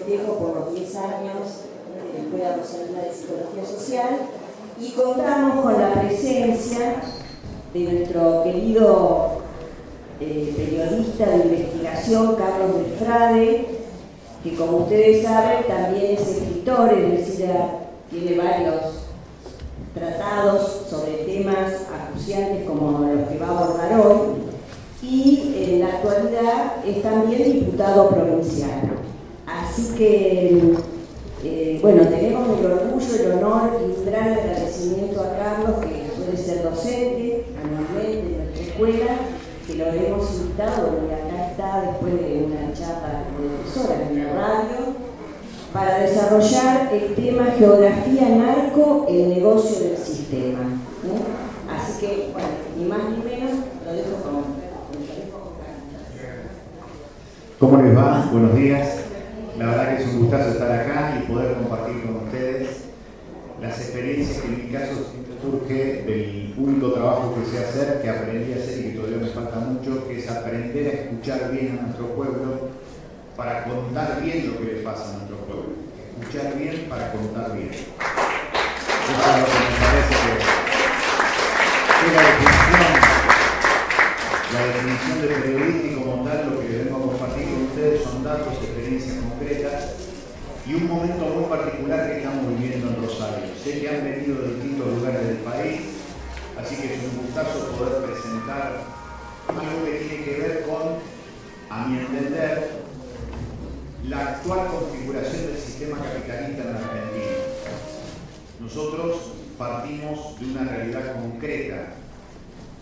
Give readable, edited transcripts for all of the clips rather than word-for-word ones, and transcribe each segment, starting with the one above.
festejo por los 10 años de la Escuela Rosarina de Psicología Social, y contamos con la presencia de nuestro querido periodista de investigación, Carlos Delfrade, que como ustedes saben también es escritor, es decir, tiene varios tratados sobre temas acuciantes como los que va a abordar hoy, y en la actualidad es también diputado provincial. Así que, bueno, tenemos el orgullo, el honor y un gran agradecimiento a Carlos, que suele ser docente anualmente en nuestra escuela, que lo hemos invitado, y acá está después de una charla como profesora en la radio, para desarrollar el tema Geografía Narco, el negocio del sistema. Así que, bueno, ni más ni menos, lo dejo con ¿Cómo les va? Buenos días. La verdad que es un gustazo estar acá y poder compartir con ustedes las experiencias que en mi caso surge del único trabajo que sé hacer, que aprendí a hacer y que todavía me falta mucho, que es aprender a escuchar bien a nuestro pueblo para contar bien lo que le pasa a nuestro pueblo. Escuchar bien para contar bien. Eso es lo que me parece que la definición de periodista, y como tal lo que vengo a compartir con ustedes son datos, experiencias concretas y un momento muy particular que estamos viviendo en Rosario. Sé que han venido de distintos lugares del país, así que es un gustazo poder presentar algo que tiene que ver con, a mi entender, la actual configuración del sistema capitalista en la Argentina. Nosotros partimos de una realidad concreta.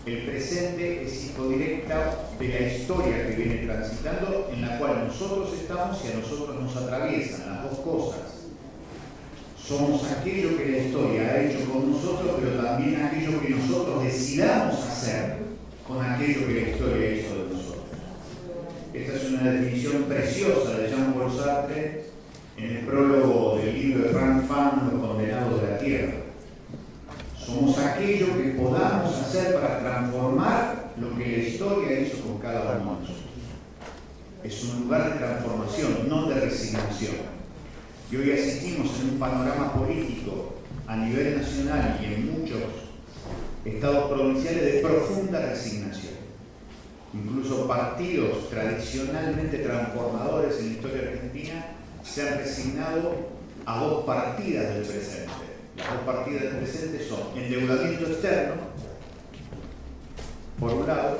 El presente es hijo directa de la historia que viene transitando, en la cual nosotros estamos y a nosotros nos atraviesan las dos cosas. Somos aquello que la historia ha hecho con nosotros, pero también aquello que nosotros decidamos hacer con aquello que la historia hizo de nosotros. Esta es una definición preciosa de Jean-Paul Sartre en el prólogo del libro de Frank Fanon, Los Condenados de la Tierra. Somos aquello que podamos hacer para transformar lo que la historia hizo con cada uno de nosotros. Es un lugar de transformación, no de resignación. Y hoy asistimos en un panorama político a nivel nacional y en muchos estados provinciales de profunda resignación. Incluso partidos tradicionalmente transformadores en la historia argentina se han resignado a dos partidas del presente. Las dos partidas del presente son endeudamiento externo, por un lado,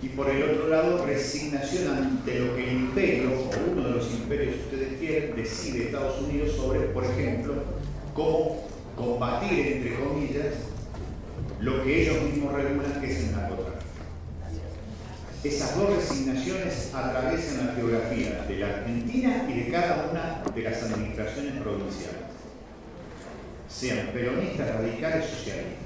y por el otro lado, resignación ante lo que el imperio, o uno de los imperios, si ustedes quieren, decide Estados Unidos sobre, por ejemplo, cómo combatir, entre comillas, lo que ellos mismos regulan, que es el narcotráfico. Esas dos resignaciones atraviesan la geografía de la Argentina y de cada una de las administraciones provinciales, sean peronistas, radicales, socialistas.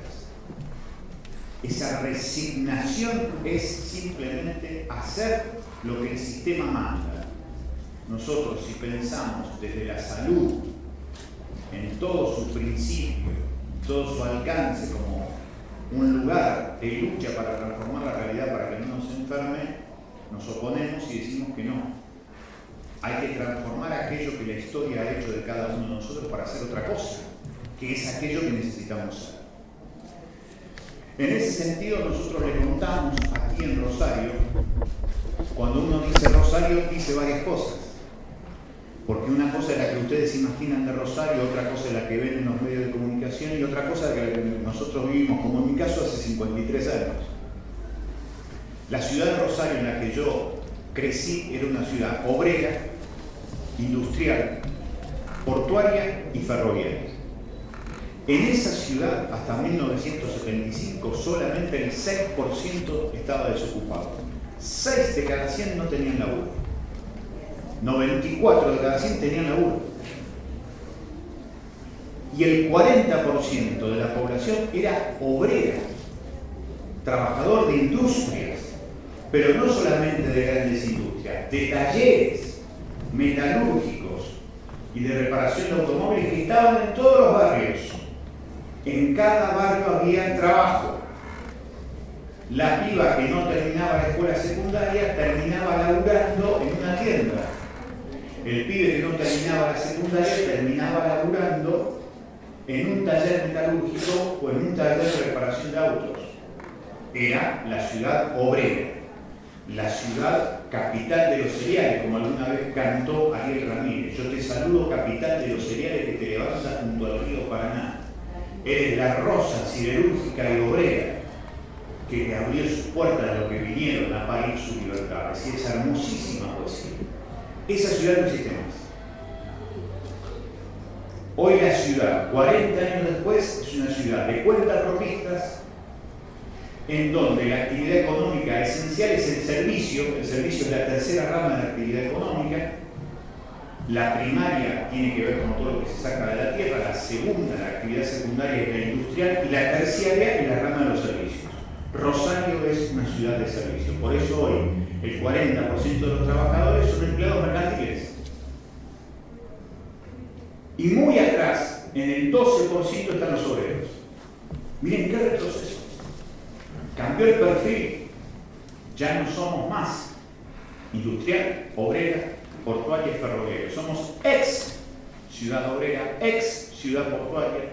Esa resignación es simplemente hacer lo que el sistema manda. Nosotros, si pensamos desde la salud, en todo su principio, todo su alcance como un lugar de lucha para transformar la realidad para que no nos enferme, nos oponemos y decimos que no. Hay que transformar aquello que la historia ha hecho de cada uno de nosotros para hacer otra cosa, que es aquello que necesitamos ser. En ese sentido, nosotros le contamos aquí en Rosario, cuando uno dice Rosario, dice varias cosas. Porque una cosa es la que ustedes imaginan de Rosario, otra cosa es la que ven en los medios de comunicación y otra cosa es la que nosotros vivimos, como en mi caso, hace 53 años. La ciudad de Rosario en la que yo crecí era una ciudad obrera, industrial, portuaria y ferroviaria. En esa ciudad, hasta 1975, solamente el 6% estaba desocupado. 6 de cada 100 no tenían laburo. 94 de cada 100 tenían laburo. Y el 40% de la población era obrera, trabajador de industrias, pero no solamente de grandes industrias, de talleres metalúrgicos y de reparación de automóviles que estaban en todos los barrios. En cada barrio había trabajo. La piba que no terminaba la escuela secundaria terminaba laburando en una tienda. el pibe que no terminaba la secundaria terminaba laburando en un taller metalúrgico o en un taller de reparación de autos. Era la ciudad obrera, la ciudad capital de los cereales, como alguna vez cantó Ariel Ramírez. Yo te saludo, capital de los cereales que te levantas junto al río Paraná. Eres la rosa siderúrgica y obrera que le abrió sus puertas a los que vinieron a parir su libertad. Es decir, esa hermosísima poesía. Esa ciudad no existe más. Hoy la ciudad, 40 años después, es una ciudad de cuentapropistas, en donde la actividad económica esencial es el servicio es la tercera rama de la actividad económica, la primaria tiene que ver con todo lo que se saca de la tierra, la segunda, la actividad secundaria es la industrial, y la terciaria es la rama de los servicios. Rosario es una ciudad de servicios, por eso hoy el 40% de los trabajadores son empleados mercantiles. Y muy atrás, en el 12% están los obreros. Miren qué retroceso. Cambió el perfil. Ya no somos más industrial, obrera, portuaria y ferroviaria. Somos ex ciudad obrera, ex ciudad portuaria,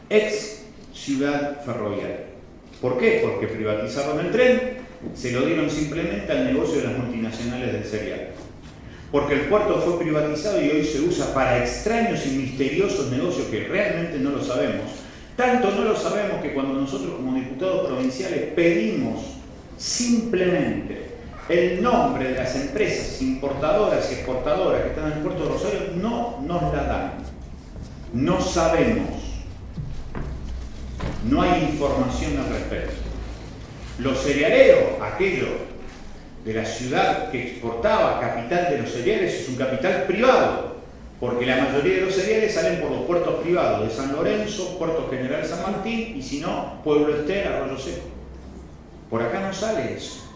ex ciudad ferroviaria. ¿Por qué? Porque privatizaron el tren, se lo dieron simplemente al negocio de las multinacionales del cereal. Porque el puerto fue privatizado y hoy se usa para extraños y misteriosos negocios que realmente no lo sabemos. Tanto no lo sabemos que cuando nosotros como diputados provinciales pedimos simplemente el nombre de las empresas importadoras y exportadoras que están en el puerto de Rosario, no nos la dan. No sabemos. No hay información al respecto. Los cerealeros, aquello de la ciudad que exportaba, capital de los cereales, es un capital privado, porque la mayoría de los cereales salen por los puertos privados de San Lorenzo, Puerto General San Martín, y si no, Pueblo Ester, Arroyo Seco. Por acá no sale eso.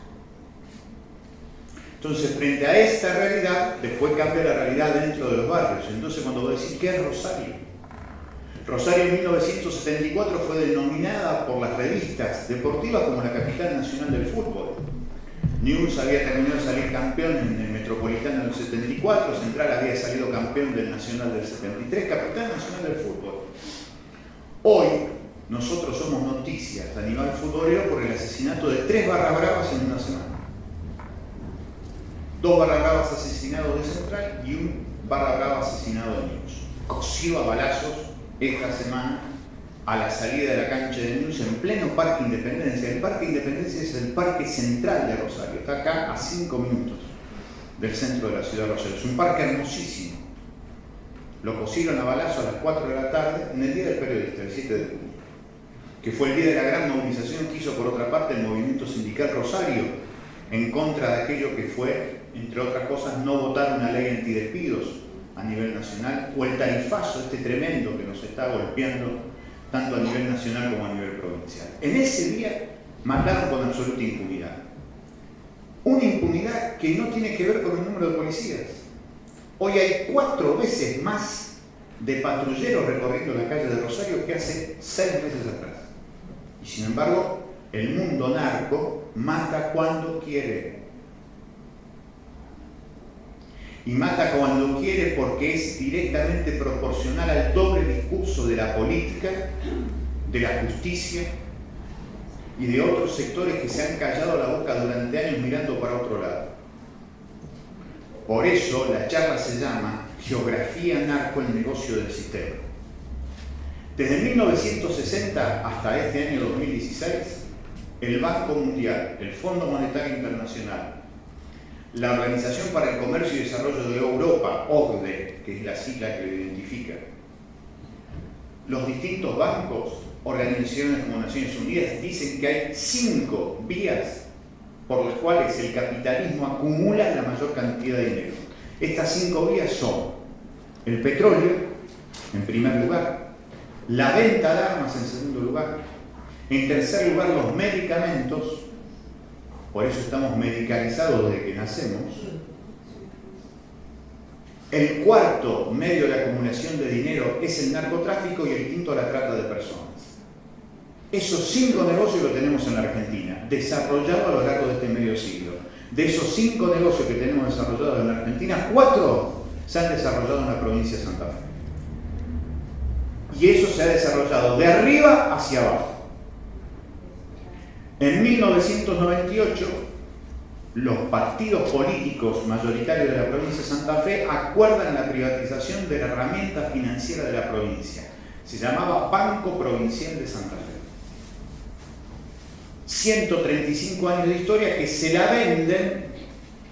Entonces, frente a esta realidad, después cambia la realidad dentro de los barrios. Entonces, cuando vos decís, ¿qué es Rosario? Rosario en 1974 fue denominada por las revistas deportivas como la capital nacional del fútbol. Newell's había terminado de salir campeón en el Metropolitano del 74, Central había salido campeón del Nacional del 73, capital nacional del fútbol. Hoy nosotros somos noticias a nivel futbolero por el asesinato de 3 barra bravas en una semana. 2 barra bravas asesinados de Central y 1 barra brava asesinado de Newell's. Cocido a balazos esta semana a la salida de la cancha de Newell's en pleno Parque Independencia. El Parque Independencia es el parque central de Rosario, está acá a 5 minutos del centro de la ciudad de Rosario. Es un parque hermosísimo. Lo cosieron a balazo a las 4 de la tarde en el Día del Periodista, el 7 de junio, que fue el día de la gran movilización que hizo por otra parte el movimiento sindical Rosario en contra de aquello que fue, entre otras cosas, no votar una ley antidespidos a nivel nacional, o el tarifazo este tremendo que nos está golpeando tanto a nivel nacional como a nivel provincial. En ese día mataron con absoluta impunidad. Una impunidad que no tiene que ver con el número de policías. Hoy hay 4 veces más de patrulleros recorriendo la calle de Rosario que hace 6 meses atrás. Y sin embargo, el mundo narco mata cuando quiere. Y mata cuando quiere porque es directamente proporcional al doble discurso de la política, de la justicia y de otros sectores que se han callado la boca durante años mirando para otro lado. Por eso la charla se llama Geografía Narco, el negocio del sistema. Desde 1960 hasta este año 2016, el Banco Mundial, el Fondo Monetario Internacional, la Organización para el Comercio y Desarrollo de Europa, OCDE, que es la sigla que lo identifica, los distintos bancos, organizaciones como Naciones Unidas, dicen que hay 5 vías por las cuales el capitalismo acumula la mayor cantidad de dinero. Estas 5 vías son el petróleo, en primer lugar, la venta de armas en segundo lugar, en tercer lugar los medicamentos, por eso estamos medicalizados desde que nacemos. El cuarto medio de acumulación de dinero es el narcotráfico y el quinto la trata de personas. Esos 5 negocios lo tenemos en la Argentina, desarrollados a lo largo de este medio siglo. De esos 5 negocios que tenemos desarrollados en la Argentina, 4 se han desarrollado en la provincia de Santa Fe. Y eso se ha desarrollado de arriba hacia abajo. En 1998, los partidos políticos mayoritarios de la provincia de Santa Fe acuerdan la privatización de la herramienta financiera de la provincia. Se llamaba Banco Provincial de Santa Fe. 135 años de historia que se la venden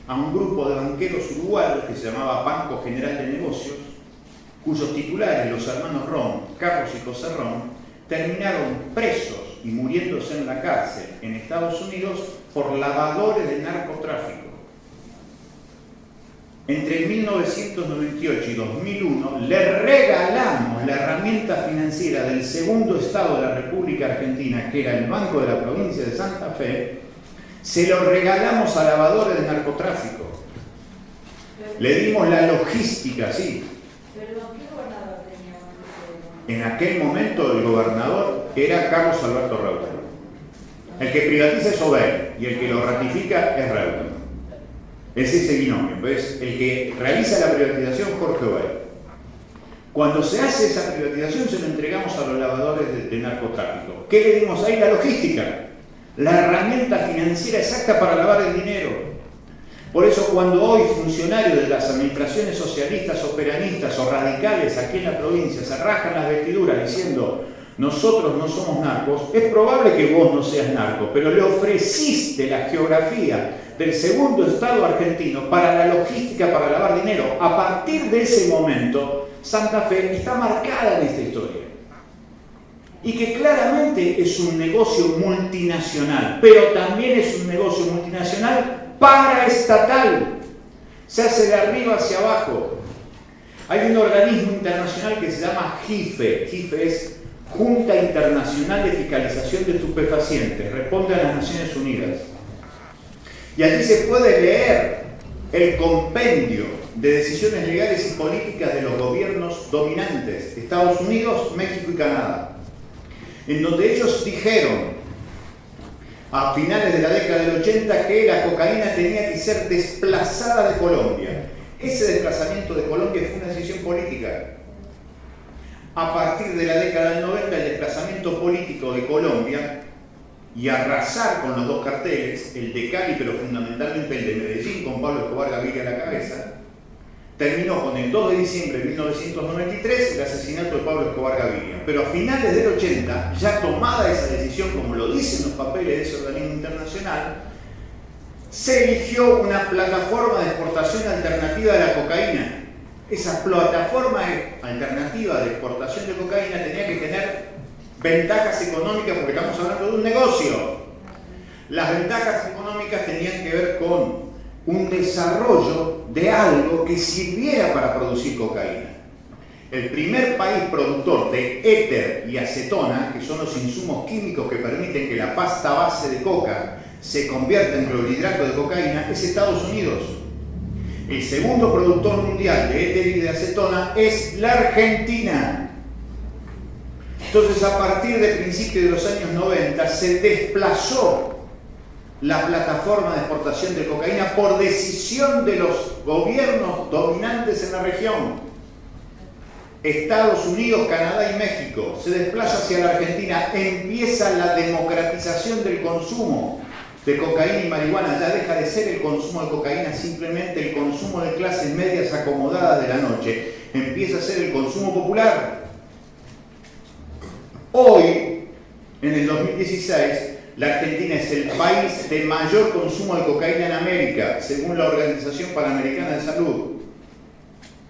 a un grupo de banqueros uruguayos que se llamaba Banco General de Negocios, cuyos titulares, los hermanos Ron, Carlos y José Ron, terminaron presos y muriéndose en la cárcel en Estados Unidos por lavadores de narcotráfico. Entre 1998 y 2001 le regalamos la herramienta financiera del segundo estado de la República Argentina, que era el Banco de la Provincia de Santa Fe, se lo regalamos a lavadores de narcotráfico. Le dimos la logística, sí. En aquel momento el gobernador era Carlos Alberto Reutemann. El que privatiza es Obey y el que lo ratifica es Reutemann. Es ese binomio, pues el que realiza la privatización, Jorge Obey. Cuando se hace esa privatización se lo entregamos a los lavadores de narcotráfico. ¿Qué le dimos ahí? La logística, la herramienta financiera exacta para lavar el dinero. Por eso cuando hoy funcionarios de las administraciones socialistas o peronistas o radicales aquí en la provincia se rascan las vestiduras diciendo nosotros no somos narcos, es probable que vos no seas narco, pero le ofreciste la geografía del segundo estado argentino para la logística, para lavar dinero. A partir de ese momento, Santa Fe está marcada en esta historia. Y que claramente es un negocio multinacional, pero también es un negocio multinacional paraestatal. Se hace de arriba hacia abajo. Hay un organismo internacional que se llama JIFE. JIFE es Junta Internacional de Fiscalización de Estupefacientes. Responde a las Naciones Unidas. Y allí se puede leer el compendio de decisiones legales y políticas de los gobiernos dominantes, Estados Unidos, México y Canadá, en donde ellos dijeron a finales de la década del 80 que la cocaína tenía que ser desplazada de Colombia. Ese desplazamiento de Colombia fue una decisión política. A partir de la década del 90, el desplazamiento político de Colombia y arrasar con los dos carteles, el de Cali, pero fundamentalmente el de Medellín, con Pablo Escobar Gaviria a la cabeza, terminó con el 2 de diciembre de 1993 el asesinato de Pablo Escobar Gaviria. Pero a finales del 80, ya tomada esa decisión, como lo dicen los papeles de ese organismo internacional, se eligió una plataforma de exportación alternativa de la cocaína. Esa plataforma alternativa de exportación de cocaína tenía que tener ventajas económicas, porque estamos hablando de un negocio. Las ventajas económicas tenían que ver con un desarrollo de algo que sirviera para producir cocaína. El primer país productor de éter y acetona, que son los insumos químicos que permiten que la pasta base de coca se convierta en clorhidrato de cocaína, es Estados Unidos. El segundo productor mundial de éter y de acetona es la Argentina. Entonces, a partir de principios de los años 90, se desplazó la plataforma de exportación de cocaína por decisión de los gobiernos dominantes en la región. Estados Unidos, Canadá y México. Se desplaza hacia la Argentina. Empieza la democratización del consumo de cocaína y marihuana. Ya deja de ser el consumo de cocaína simplemente el consumo de clases medias acomodadas de la noche. Empieza a ser el consumo popular. Hoy, en el 2016, la Argentina es el país de mayor consumo de cocaína en América, según la Organización Panamericana de Salud.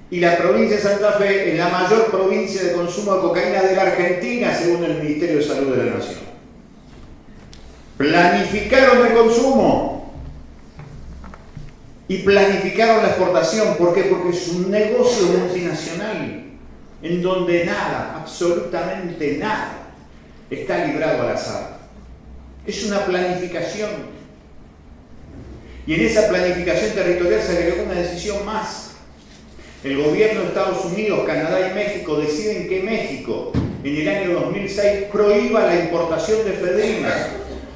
Y la provincia de Santa Fe es la mayor provincia de consumo de cocaína de la Argentina, según el Ministerio de Salud de la Nación. Planificaron el consumo y planificaron la exportación. ¿Por qué? Porque es un negocio multinacional en donde nada, absolutamente nada, está librado al azar. Es una planificación. Y en esa planificación territorial se agregó una decisión más. El gobierno de Estados Unidos, Canadá y México deciden que México, en el año 2006, prohíba la importación de efedrina.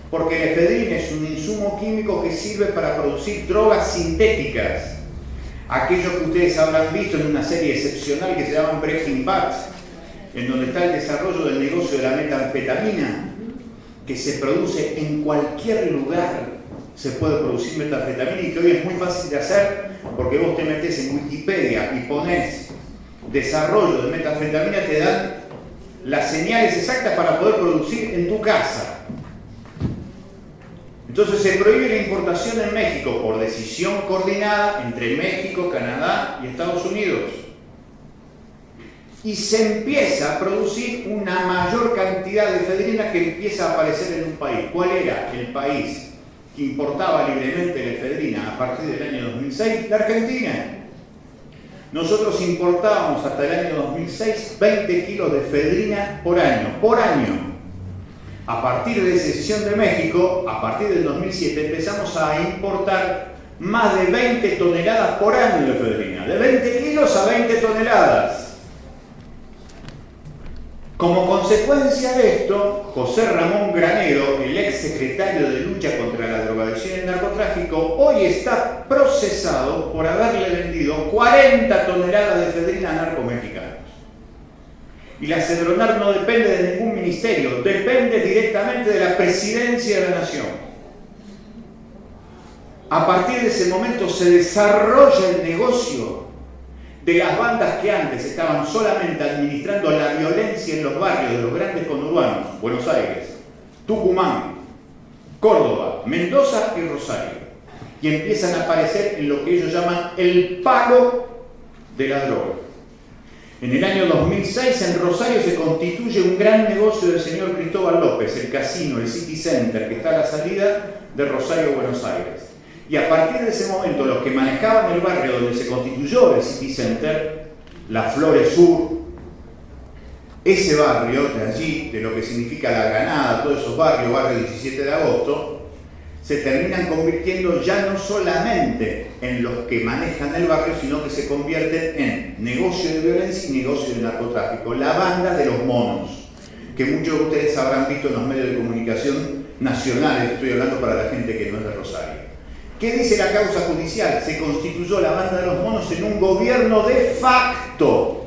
porque la efedrina es un insumo químico que sirve para producir drogas sintéticas. Aquellos que ustedes habrán visto en una serie excepcional que se llama Breaking Bad, en donde está el desarrollo del negocio de la metanfetamina, que se produce en cualquier lugar, se puede producir metanfetamina y que hoy es muy fácil de hacer porque vos te metés en Wikipedia y ponés desarrollo de metanfetamina, te dan las señales exactas para poder producir en tu casa. Entonces se prohíbe la importación en México por decisión coordinada entre México, Canadá y Estados Unidos. Y se empieza a producir una mayor cantidad de efedrina que empieza a aparecer en un país. ¿Cuál era el país que importaba libremente la efedrina a partir del año 2006? La Argentina. Nosotros importábamos hasta el año 2006 20 kilos de efedrina por año. Por año. A partir de decisión de México, a partir del 2007, empezamos a importar más de 20 toneladas por año de efedrina. De 20 kilos a 20 toneladas. Como consecuencia de esto, José Ramón Granero, el ex secretario de lucha contra la drogadicción y el narcotráfico, hoy está procesado por haberle vendido 40 toneladas de efedrina a narcomexicanos. Y la Cedronar no depende de ningún ministerio, depende directamente de la presidencia de la nación. A partir de ese momento se desarrolla el negocio de las bandas que antes estaban solamente administrando la violencia en los barrios de los grandes conurbanos, Buenos Aires, Tucumán, Córdoba, Mendoza y Rosario. Y empiezan a aparecer en lo que ellos llaman el palo de la droga. En el año 2006 en Rosario se constituye un gran negocio del señor Cristóbal López, el casino, el City Center, que está a la salida de Rosario, Buenos Aires. Y a partir de ese momento, los que manejaban el barrio donde se constituyó el City Center, Las Flores Sur, ese barrio de allí, de lo que significa La Granada, todos esos barrios, barrio 17 de agosto, se terminan convirtiendo ya no solamente en los que manejan el barrio, sino que se convierten en negocio de violencia y negocio de narcotráfico. La banda de los monos, que muchos de ustedes habrán visto en los medios de comunicación nacionales, estoy hablando para la gente que no es de Rosario. ¿Qué dice la causa judicial? Se constituyó la banda de los monos en un gobierno de facto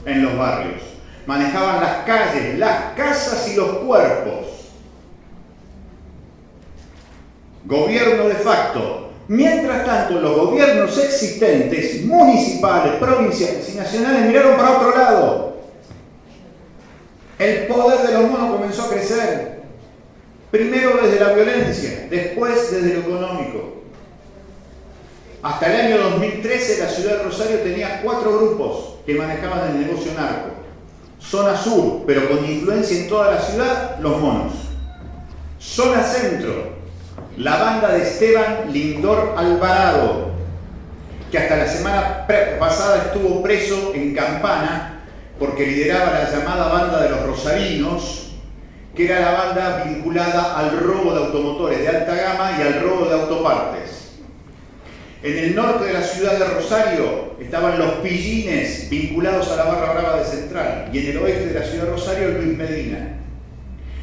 en los barrios. Manejaban las calles, las casas y los cuerpos. Gobierno de facto. Mientras tanto, los gobiernos existentes, municipales, provinciales y nacionales, miraron para otro lado. El poder de los monos comenzó a crecer. Primero desde la violencia, después desde lo económico. Hasta el año 2013 la ciudad de Rosario tenía 4 grupos que manejaban el negocio narco. Zona sur, pero con influencia en toda la ciudad, los monos. Zona centro, la banda de Esteban Lindor Alvarado, que hasta la semana pasada estuvo preso en Campana porque lideraba la llamada banda de los rosarinos, que era la banda vinculada al robo de automotores de alta gama y al robo de autopartes. En el norte de la ciudad de Rosario estaban los pillines vinculados a la barra brava de Central, y en el oeste de la ciudad de Rosario Luis Medina.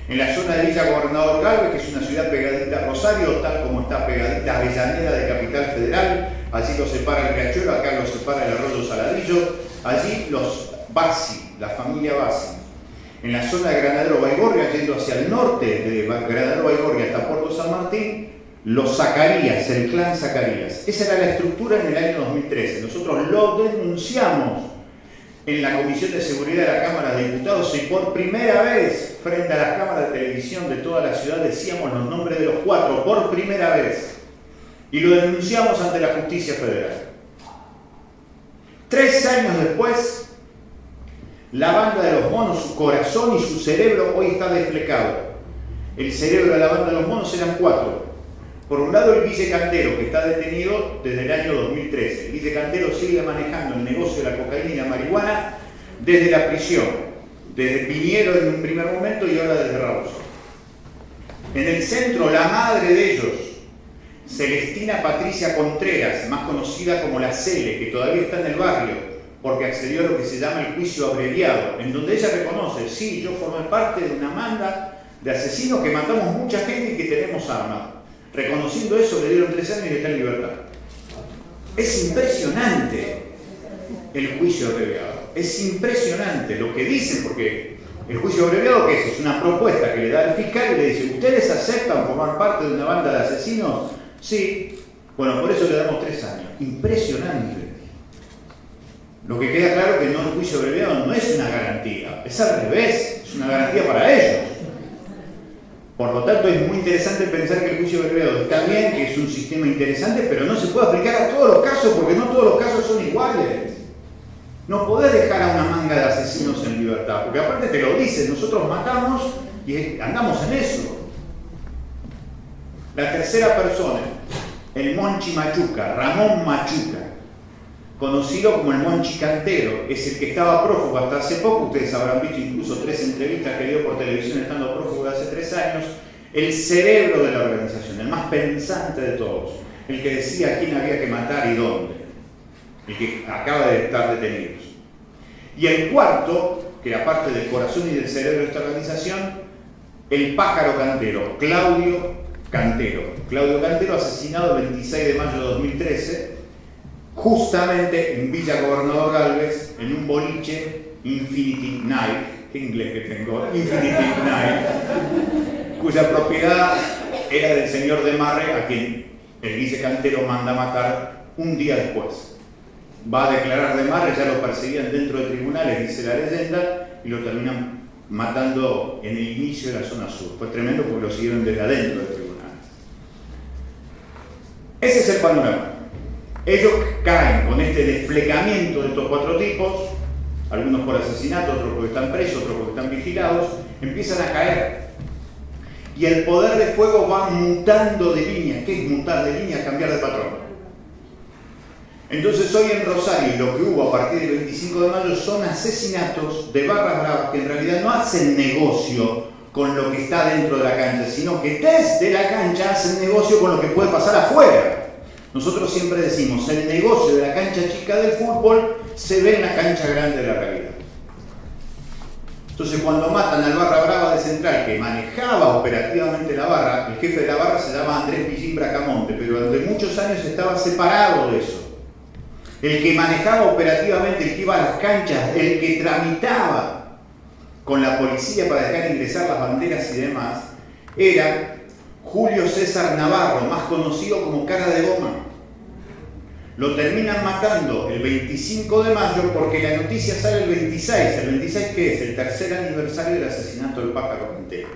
En la zona de Villa Gobernador Galvez, que es una ciudad pegadita a Rosario, tal como está pegadita a Avellaneda de Capital Federal, allí lo separa el Riachuelo, acá lo separa el Arroyo Saladillo, allí los Bassi, la familia Bassi. En la zona de Granadero Baigorria, yendo hacia el norte de Granadero Baigorria hasta Puerto San Martín, los Zacarías, el clan Zacarías. Esa era la estructura en el año 2013. Nosotros lo denunciamos en la Comisión de Seguridad de la Cámara de Diputados y por primera vez, frente a las cámaras de televisión de toda la ciudad, decíamos los nombres de los 4, por primera vez. Y lo denunciamos ante la Justicia Federal. 3 años después, la banda de los monos, su corazón y su cerebro hoy está desflecado. El cerebro de la banda de los monos eran 4. Por un lado, el Guille Cantero, que está detenido desde el año 2013. El Guille Cantero sigue manejando el negocio de la cocaína y la marihuana desde la prisión, desde Piñero en un primer momento y ahora desde Rawson. En el centro, la madre de ellos, Celestina Patricia Contreras, más conocida como la Cele, que todavía está en el barrio, porque accedió a lo que se llama el juicio abreviado, en donde ella reconoce, sí, yo formé parte de una banda de asesinos que matamos mucha gente y que tenemos armas. Reconociendo eso, le dieron 3 años y está en libertad. Es impresionante el juicio abreviado. Es impresionante lo que dicen, porque el juicio abreviado, ¿qué es? Es una propuesta que le da el fiscal y le dice: ¿ustedes aceptan formar parte de una banda de asesinos? Sí. Bueno, por eso le damos 3 años. Impresionante. Lo que queda claro es que no, el juicio abreviado no es una garantía, es al revés, es una garantía para ellos. Por lo tanto, es muy interesante pensar que el juicio abreviado está bien, que es un sistema interesante, pero no se puede aplicar a todos los casos, porque no todos los casos son iguales. No podés dejar a una manga de asesinos en libertad, porque aparte te lo dicen, nosotros matamos y andamos en eso. La tercera persona, el Monchi Machuca, Ramón Machuca, conocido como el Monchi Cantero, es el que estaba prófugo hasta hace poco. Ustedes habrán visto incluso 3 entrevistas que dio por televisión estando prófugo de hace 3 años. El cerebro de la organización, el más pensante de todos, el que decía a quién había que matar y dónde, el que acaba de estar detenido. Y el cuarto, que aparte del corazón y del cerebro de esta organización, el pájaro Cantero, Claudio Cantero. Claudio Cantero, asesinado el 26 de mayo de 2013, justamente en Villa Gobernador Galvez, en un boliche Infinity Night, qué inglés que tengo, Infinity Night, cuya propiedad era del señor de Marre, a quien el vice Cantero manda matar un día después. Va a declarar de Marre, ya lo perseguían dentro de tribunales, dice la leyenda, y lo terminan matando en el inicio de la zona sur. Fue tremendo porque lo siguieron desde adentro de tribunales. Ese es el panorama. Ellos caen con este desplegamiento de estos 4 tipos, algunos por asesinato, otros porque están presos, otros porque están vigilados, empiezan a caer. Y el poder de fuego va mutando de línea. ¿Qué es mutar de línea? Cambiar de patrón. Entonces hoy en Rosario, lo que hubo a partir del 25 de mayo son asesinatos de barras bravas que en realidad no hacen negocio con lo que está dentro de la cancha, sino que desde la cancha hacen negocio con lo que puede pasar afuera. Nosotros siempre decimos, el negocio de la cancha chica del fútbol se ve en la cancha grande de la realidad. Entonces cuando matan al barra brava de Central, que manejaba operativamente la barra, el jefe de la barra se llama Andrés Pillín Bracamonte, pero durante muchos años estaba separado de eso. El que manejaba operativamente, el que iba a las canchas, el que tramitaba con la policía para dejar ingresar las banderas y demás, era Julio César Navarro, más conocido como Cara de Goma. Lo terminan matando el 25 de mayo porque la noticia sale el 26. ¿El 26 qué es? El tercer aniversario del asesinato del pájaro Cantero.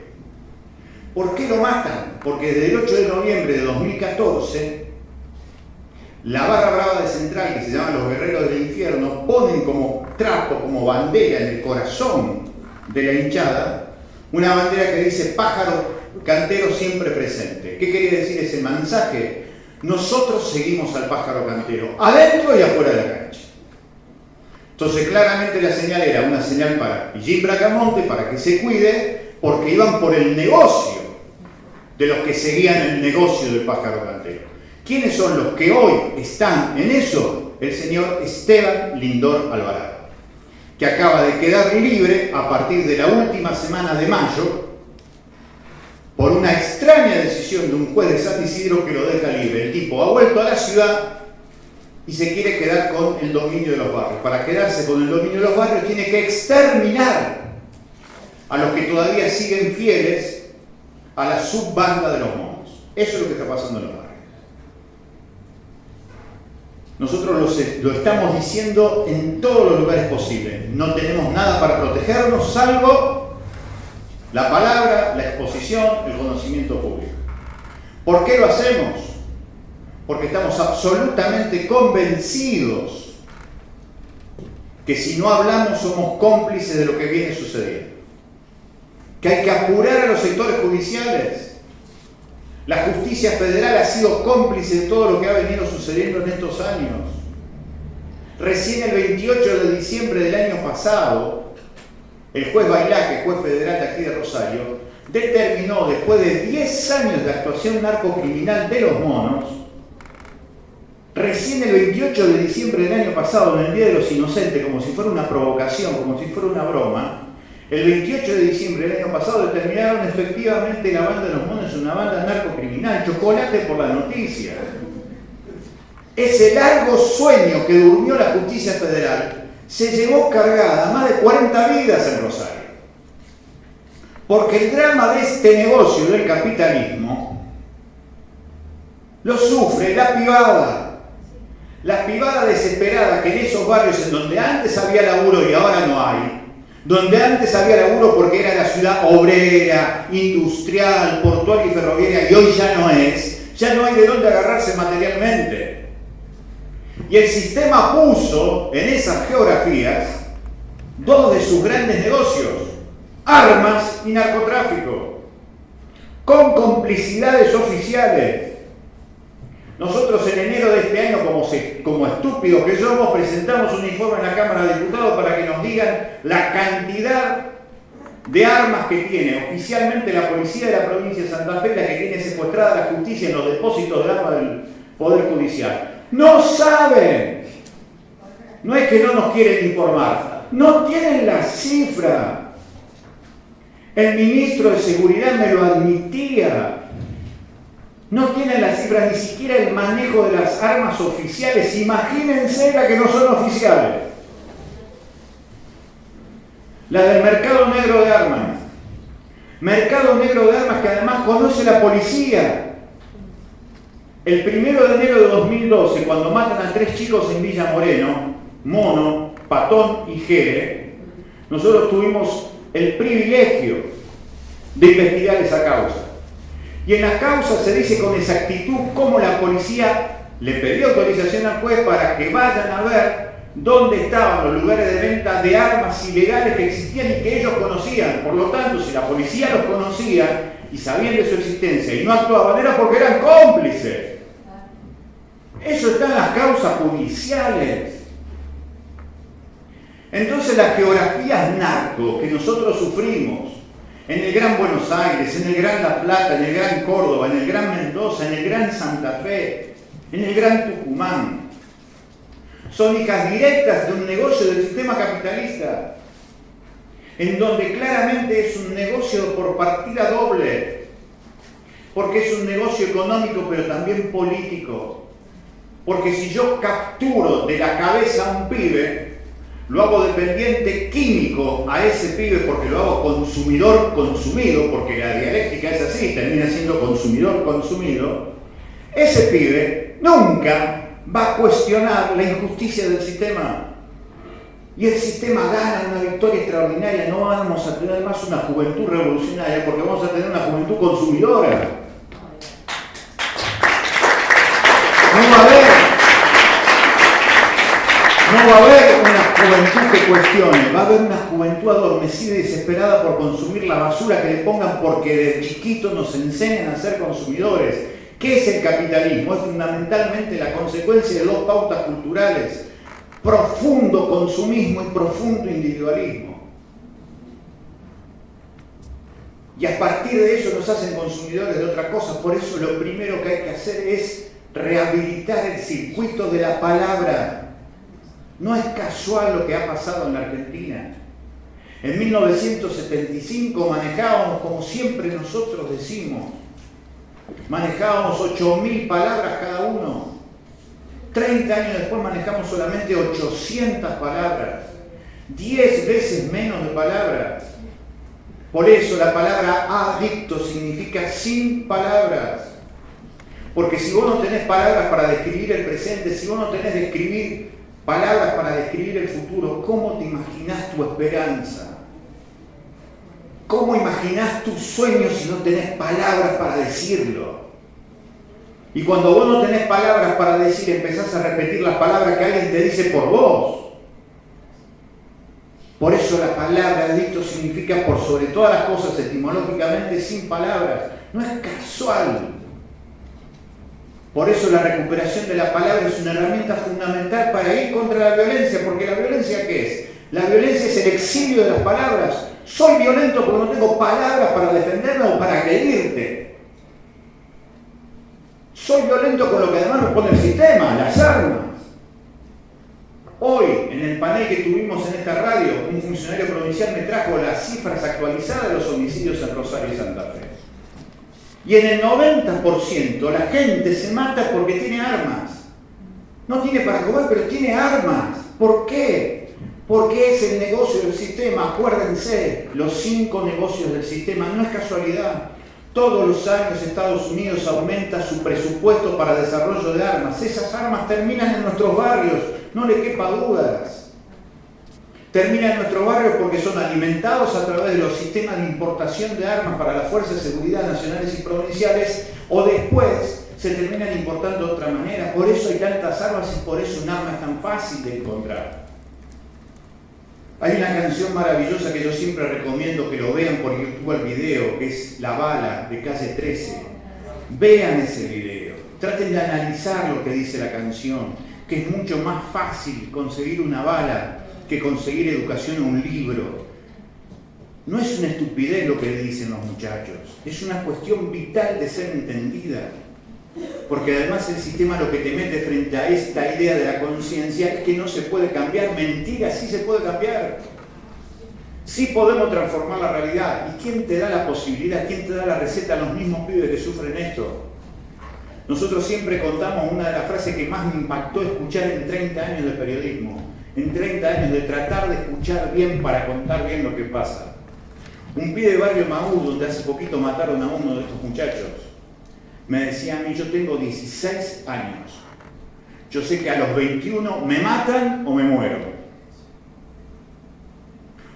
¿Por qué lo matan? Porque desde el 8 de noviembre de 2014, la barra brava de Central, que se llama Los Guerreros del Infierno, ponen como trapo, como bandera en el corazón de la hinchada, una bandera que dice pájaro Cantero siempre presente. ¿Qué quería decir ese mensaje? Nosotros seguimos al pájaro Cantero, adentro y afuera de la cancha. Entonces claramente la señal era una señal para Pillín Bracamonte, para que se cuide, porque iban por el negocio de los que seguían el negocio del pájaro Cantero. ¿Quiénes son los que hoy están en eso? El señor Esteban Lindor Alvarado, que acaba de quedar libre a partir de la última semana de mayo por una extraña decisión de un juez de San Isidro que lo deja libre. El tipo ha vuelto a la ciudad y se quiere quedar con el dominio de los barrios. Para quedarse con el dominio de los barrios tiene que exterminar a los que todavía siguen fieles a la subbanda de los monos. Eso es lo que está pasando en los barrios. Nosotros lo estamos diciendo en todos los lugares posibles. No tenemos nada para protegernos salvo la palabra, la exposición, el conocimiento público. ¿Por qué lo hacemos? Porque estamos absolutamente convencidos que si no hablamos somos cómplices de lo que viene sucediendo. Que hay que apurar a los sectores judiciales. La justicia federal ha sido cómplice de todo lo que ha venido sucediendo en estos años. Recién el 28 de diciembre del año pasado, el juez Bailaque, juez federal de aquí de Rosario, determinó, después de 10 años de actuación narcocriminal de los monos, recién el 28 de diciembre del año pasado, en el Día de los Inocentes, como si fuera una provocación, como si fuera una broma, El 28 de diciembre del año pasado determinaron efectivamente la banda de Los Monos una banda narcocriminal. Chocolate por la noticia. Ese largo sueño que durmió la justicia federal se llevó cargada más de 40 vidas en Rosario. Porque el drama de este negocio del capitalismo lo sufre la pibada. La pibada desesperada que en esos barrios en donde antes había laburo y ahora no hay, donde antes había laburo porque era la ciudad obrera, industrial, portuaria y ferroviaria, y hoy ya no es, ya no hay de dónde agarrarse materialmente. Y el sistema puso en esas geografías dos de sus grandes negocios: armas y narcotráfico, con complicidades oficiales. Nosotros en enero de este año, como estúpidos que somos, presentamos un informe en la Cámara de Diputados para que nos digan la cantidad de armas que tiene oficialmente la policía de la provincia de Santa Fe, la que tiene secuestrada la justicia en los depósitos de armas del Poder Judicial. No saben. No es que no nos quieren informar. No tienen la cifra. El ministro de Seguridad me lo admitía. No tienen las cifras, ni siquiera el manejo de las armas oficiales. Imagínense las que no son oficiales. La del mercado negro de armas. Mercado negro de armas que además conoce la policía. El 1 de enero de 2012, cuando matan a 3 chicos en Villa Moreno, Mono, Patón y Jere, nosotros tuvimos el privilegio de investigar esa causa. Y en la causa se dice con exactitud cómo la policía le pidió autorización al juez para que vayan a ver dónde estaban los lugares de venta de armas ilegales que existían y que ellos conocían. Por lo tanto, si la policía los conocía y sabían de su existencia y no actuaban, era porque eran cómplices. Eso está en las causas judiciales. Entonces las geografías narco que nosotros sufrimos en el Gran Buenos Aires, en el Gran La Plata, en el Gran Córdoba, en el Gran Mendoza, en el Gran Santa Fe, en el Gran Tucumán, son hijas directas de un negocio del sistema capitalista, en donde claramente es un negocio por partida doble, porque es un negocio económico pero también político. Porque si yo capturo de la cabeza a un pibe, lo hago dependiente químico a ese pibe porque lo hago consumidor-consumido, porque la dialéctica es así, termina siendo consumidor-consumido, ese pibe nunca va a cuestionar la injusticia del sistema. Y el sistema gana una victoria extraordinaria. No vamos a tener más una juventud revolucionaria porque vamos a tener una juventud consumidora. No va a haber una juventud que cuestione, va a haber una juventud adormecida y desesperada por consumir la basura que le pongan porque de chiquitos nos enseñan a ser consumidores. ¿Qué es el capitalismo? Es fundamentalmente la consecuencia de dos pautas culturales: profundo consumismo y profundo individualismo. Y a partir de eso nos hacen consumidores de otra cosa. Por eso lo primero que hay que hacer es rehabilitar el circuito de la palabra. No es casual lo que ha pasado en la Argentina. En 1975 manejábamos, como siempre nosotros decimos, manejábamos 8.000 palabras cada uno. 30 años después manejamos solamente 800 palabras. 10 veces menos de palabras. Por eso la palabra adicto significa sin palabras. Porque si vos no tenés palabras para describir el presente, si vos no tenés palabras para describir el futuro, ¿cómo te imaginás tu esperanza? ¿Cómo imaginás tus sueños si no tenés palabras para decirlo? Y cuando vos no tenés palabras para decir, empezás a repetir las palabras que alguien te dice por vos. Por eso la palabra adicto significa por sobre todas las cosas, etimológicamente, sin palabras. No es casual. Por eso la recuperación de la palabra es una herramienta fundamental para ir contra la violencia, porque la violencia ¿qué es? La violencia es el exilio de las palabras. Soy violento porque no tengo palabras para defenderme o para agredirte. Soy violento con lo que además me pone el sistema, las armas. Hoy, en el panel que tuvimos en esta radio, un funcionario provincial me trajo las cifras actualizadas de los homicidios en Rosario y Santa Fe. Y en el 90% la gente se mata porque tiene armas. No tiene para comer, pero tiene armas. ¿Por qué? Porque es el negocio del sistema. Acuérdense, los 5 negocios del sistema, no es casualidad. Todos los años Estados Unidos aumenta su presupuesto para desarrollo de armas. Esas armas terminan en nuestros barrios, no le quepa dudas. Terminan en nuestros barrios porque son alimentados a través de los sistemas de importación de armas para las fuerzas de seguridad nacionales y provinciales, o después se terminan importando de otra manera. Por eso hay tantas armas y por eso un arma es tan fácil de encontrar. Hay una canción maravillosa que yo siempre recomiendo que lo vean por YouTube el video, que es La Bala, de Calle 13. Vean ese video, traten de analizar lo que dice la canción, que es mucho más fácil conseguir una bala que conseguir educación en un libro. No es una estupidez lo que le dicen los muchachos, es una cuestión vital de ser entendida. Porque además el sistema lo que te mete frente a esta idea de la conciencia es que no se puede cambiar. Mentira, sí se puede cambiar. Sí podemos transformar la realidad. ¿Y quién te da la posibilidad? ¿Quién te da la receta a los mismos pibes que sufren esto? Nosotros siempre contamos una de las frases que más me impactó escuchar en 30 años de periodismo. En 30 años de tratar de escuchar bien para contar bien lo que pasa. Un pibe de Barrio Maú, donde hace poquito mataron a uno de estos muchachos, me decía a mí, yo tengo 16 años. Yo sé que a los 21 me matan o me muero.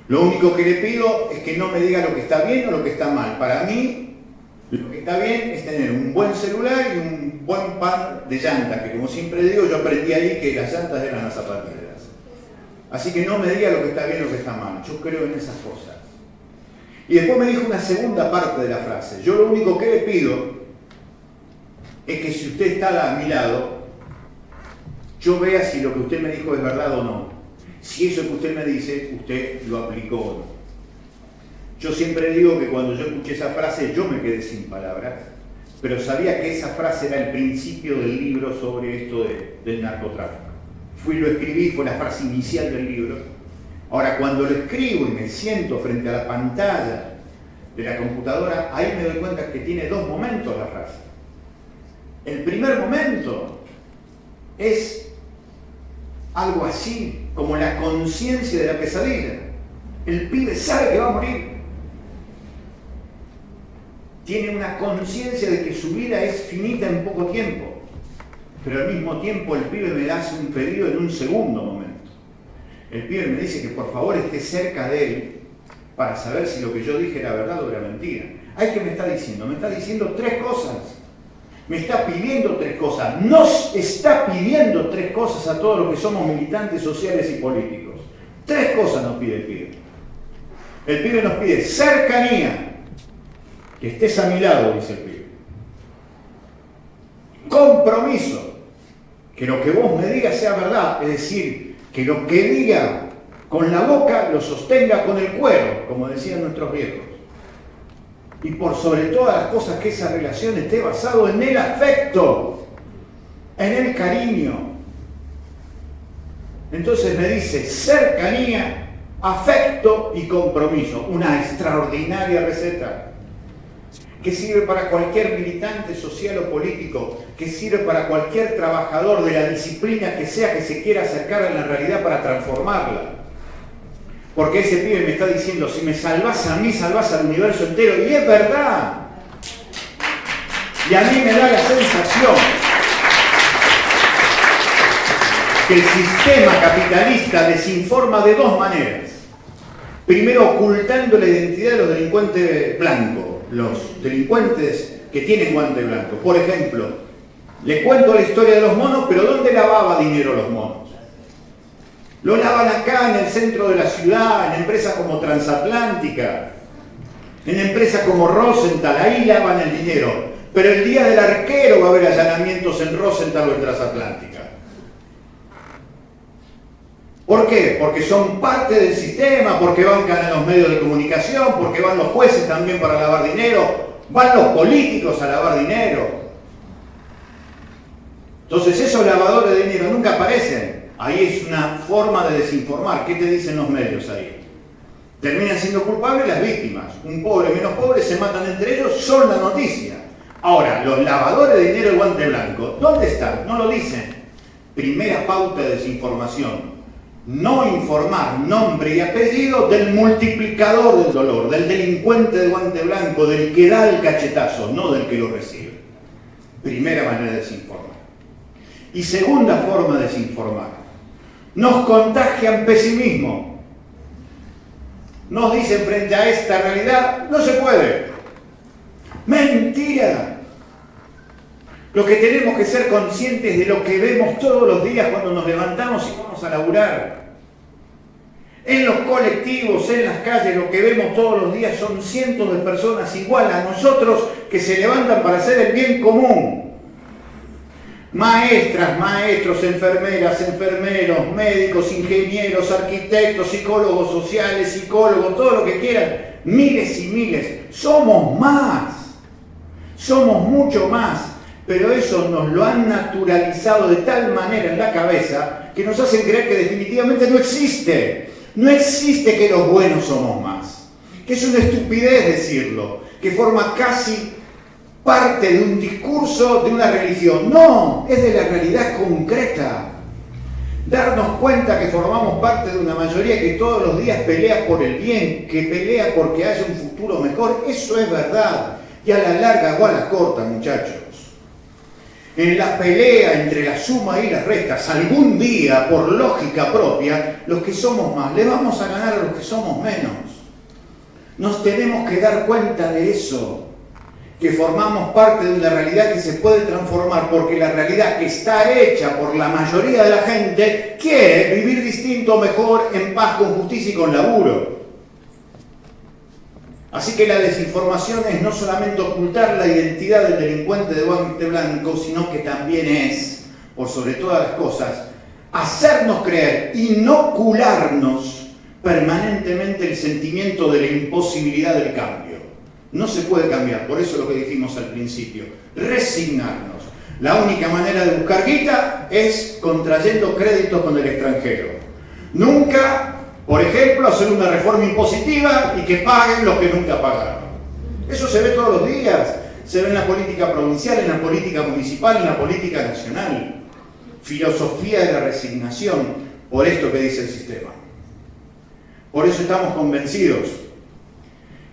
Lo único que le pido es que no me diga lo que está bien o lo que está mal. Para mí, lo que está bien es tener un buen celular y un buen par de llantas, que como siempre digo, yo aprendí ahí que las llantas eran las zapatillas. Así que no me diga lo que está bien o lo que está mal. Yo creo en esas cosas. Y después me dijo una segunda parte de la frase. Yo lo único que le pido es que si usted está a mi lado, yo vea si lo que usted me dijo es verdad o no. Si eso que usted me dice, usted lo aplicó o no. Yo siempre digo que cuando yo escuché esa frase, yo me quedé sin palabras, pero sabía que esa frase era el principio del libro sobre esto del narcotráfico. Fui y lo escribí, fue la frase inicial del libro. Ahora, cuando lo escribo y me siento frente a la pantalla de la computadora, ahí me doy cuenta que tiene 2 momentos la frase. El primer momento es algo así como la conciencia de la pesadilla. El pibe sabe que va a morir. Tiene una conciencia de que su vida es finita en poco tiempo. Pero al mismo tiempo el pibe me hace un pedido en un segundo momento. El pibe me dice que por favor esté cerca de él para saber si lo que yo dije era verdad o era mentira. ¿Ay, qué me está diciendo? Me está diciendo 3 cosas. Me está pidiendo 3 cosas. Nos está pidiendo 3 cosas a todos los que somos militantes sociales y políticos. 3 cosas nos pide el pibe. El pibe nos pide cercanía. Que estés a mi lado, dice el pibe. Compromiso. Que lo que vos me digas sea verdad. Es decir, que lo que diga con la boca lo sostenga con el cuero, como decían nuestros viejos. Y por sobre todas las cosas, que esa relación esté basada en el afecto, en el cariño. Entonces me dice cercanía, afecto y compromiso. Una extraordinaria receta que sirve para cualquier militante social o político, que sirve para cualquier trabajador de la disciplina que sea que se quiera acercar a la realidad para transformarla. Porque ese pibe me está diciendo, si me salvás a mí, salvás al universo entero. Y es verdad. Y a mí me da la sensación que el sistema capitalista desinforma de 2 maneras. Primero, ocultando la identidad de los delincuentes blancos, los delincuentes que tienen guante blanco. Por ejemplo, les cuento la historia de los monos, pero ¿dónde lavaba dinero los monos? Lo lavan acá en el centro de la ciudad, en empresas como Transatlántica, en empresas como Rosenthal, ahí lavan el dinero. Pero el día del arquero va a haber allanamientos en Rosenthal o en Transatlántica. ¿Por qué? Porque son parte del sistema, porque bancan a los medios de comunicación, porque van los jueces también para lavar dinero, van los políticos a lavar dinero. Entonces esos lavadores de dinero nunca aparecen. Ahí es una forma de desinformar. ¿Qué te dicen los medios ahí? Terminan siendo culpables las víctimas. Un pobre menos pobre, se matan entre ellos, son la noticia. Ahora, los lavadores de dinero de guante blanco, ¿dónde están? No lo dicen. Primera pauta de desinformación. No informar nombre y apellido del multiplicador del dolor, del delincuente de guante blanco, del que da el cachetazo, no del que lo recibe. Primera manera de desinformar. Y segunda forma de desinformar. Nos contagian pesimismo. Nos dicen frente a esta realidad, no se puede. Mentira. Lo que tenemos que ser conscientes de lo que vemos todos los días cuando nos levantamos y vamos a laburar. En los colectivos, en las calles, lo que vemos todos los días son cientos de personas igual a nosotros que se levantan para hacer el bien común. Maestras, maestros, enfermeras, enfermeros, médicos, ingenieros, arquitectos, psicólogos sociales, psicólogos, todo lo que quieran. Miles y miles. Somos más. Somos mucho más. Pero eso nos lo han naturalizado de tal manera en la cabeza que nos hacen creer que definitivamente no existe. No existe que los buenos somos más. Que es una estupidez decirlo, que forma casi parte de un discurso de una religión. No, es de la realidad concreta. Darnos cuenta que formamos parte de una mayoría que todos los días pelea por el bien, que pelea porque haya un futuro mejor, eso es verdad. Y a la larga o a la corta, muchachos. En la pelea entre la suma y las restas, algún día, por lógica propia, los que somos más, le vamos a ganar a los que somos menos. Nos tenemos que dar cuenta de eso, que formamos parte de una realidad que se puede transformar, porque la realidad que está hecha por la mayoría de la gente quiere vivir distinto, mejor, en paz, con justicia y con laburo. Así que la desinformación es no solamente ocultar la identidad del delincuente de guante blanco, sino que también es, por sobre todas las cosas, hacernos creer, inocularnos permanentemente el sentimiento de la imposibilidad del cambio. No se puede cambiar, por eso lo que dijimos al principio, resignarnos. La única manera de buscar guita es contrayendo créditos con el extranjero. Nunca... Por ejemplo, hacer una reforma impositiva y que paguen los que nunca pagaron. Eso se ve todos los días. Se ve en la política provincial, en la política municipal, en la política nacional. Filosofía de la resignación, por esto que dice el sistema. Por eso estamos convencidos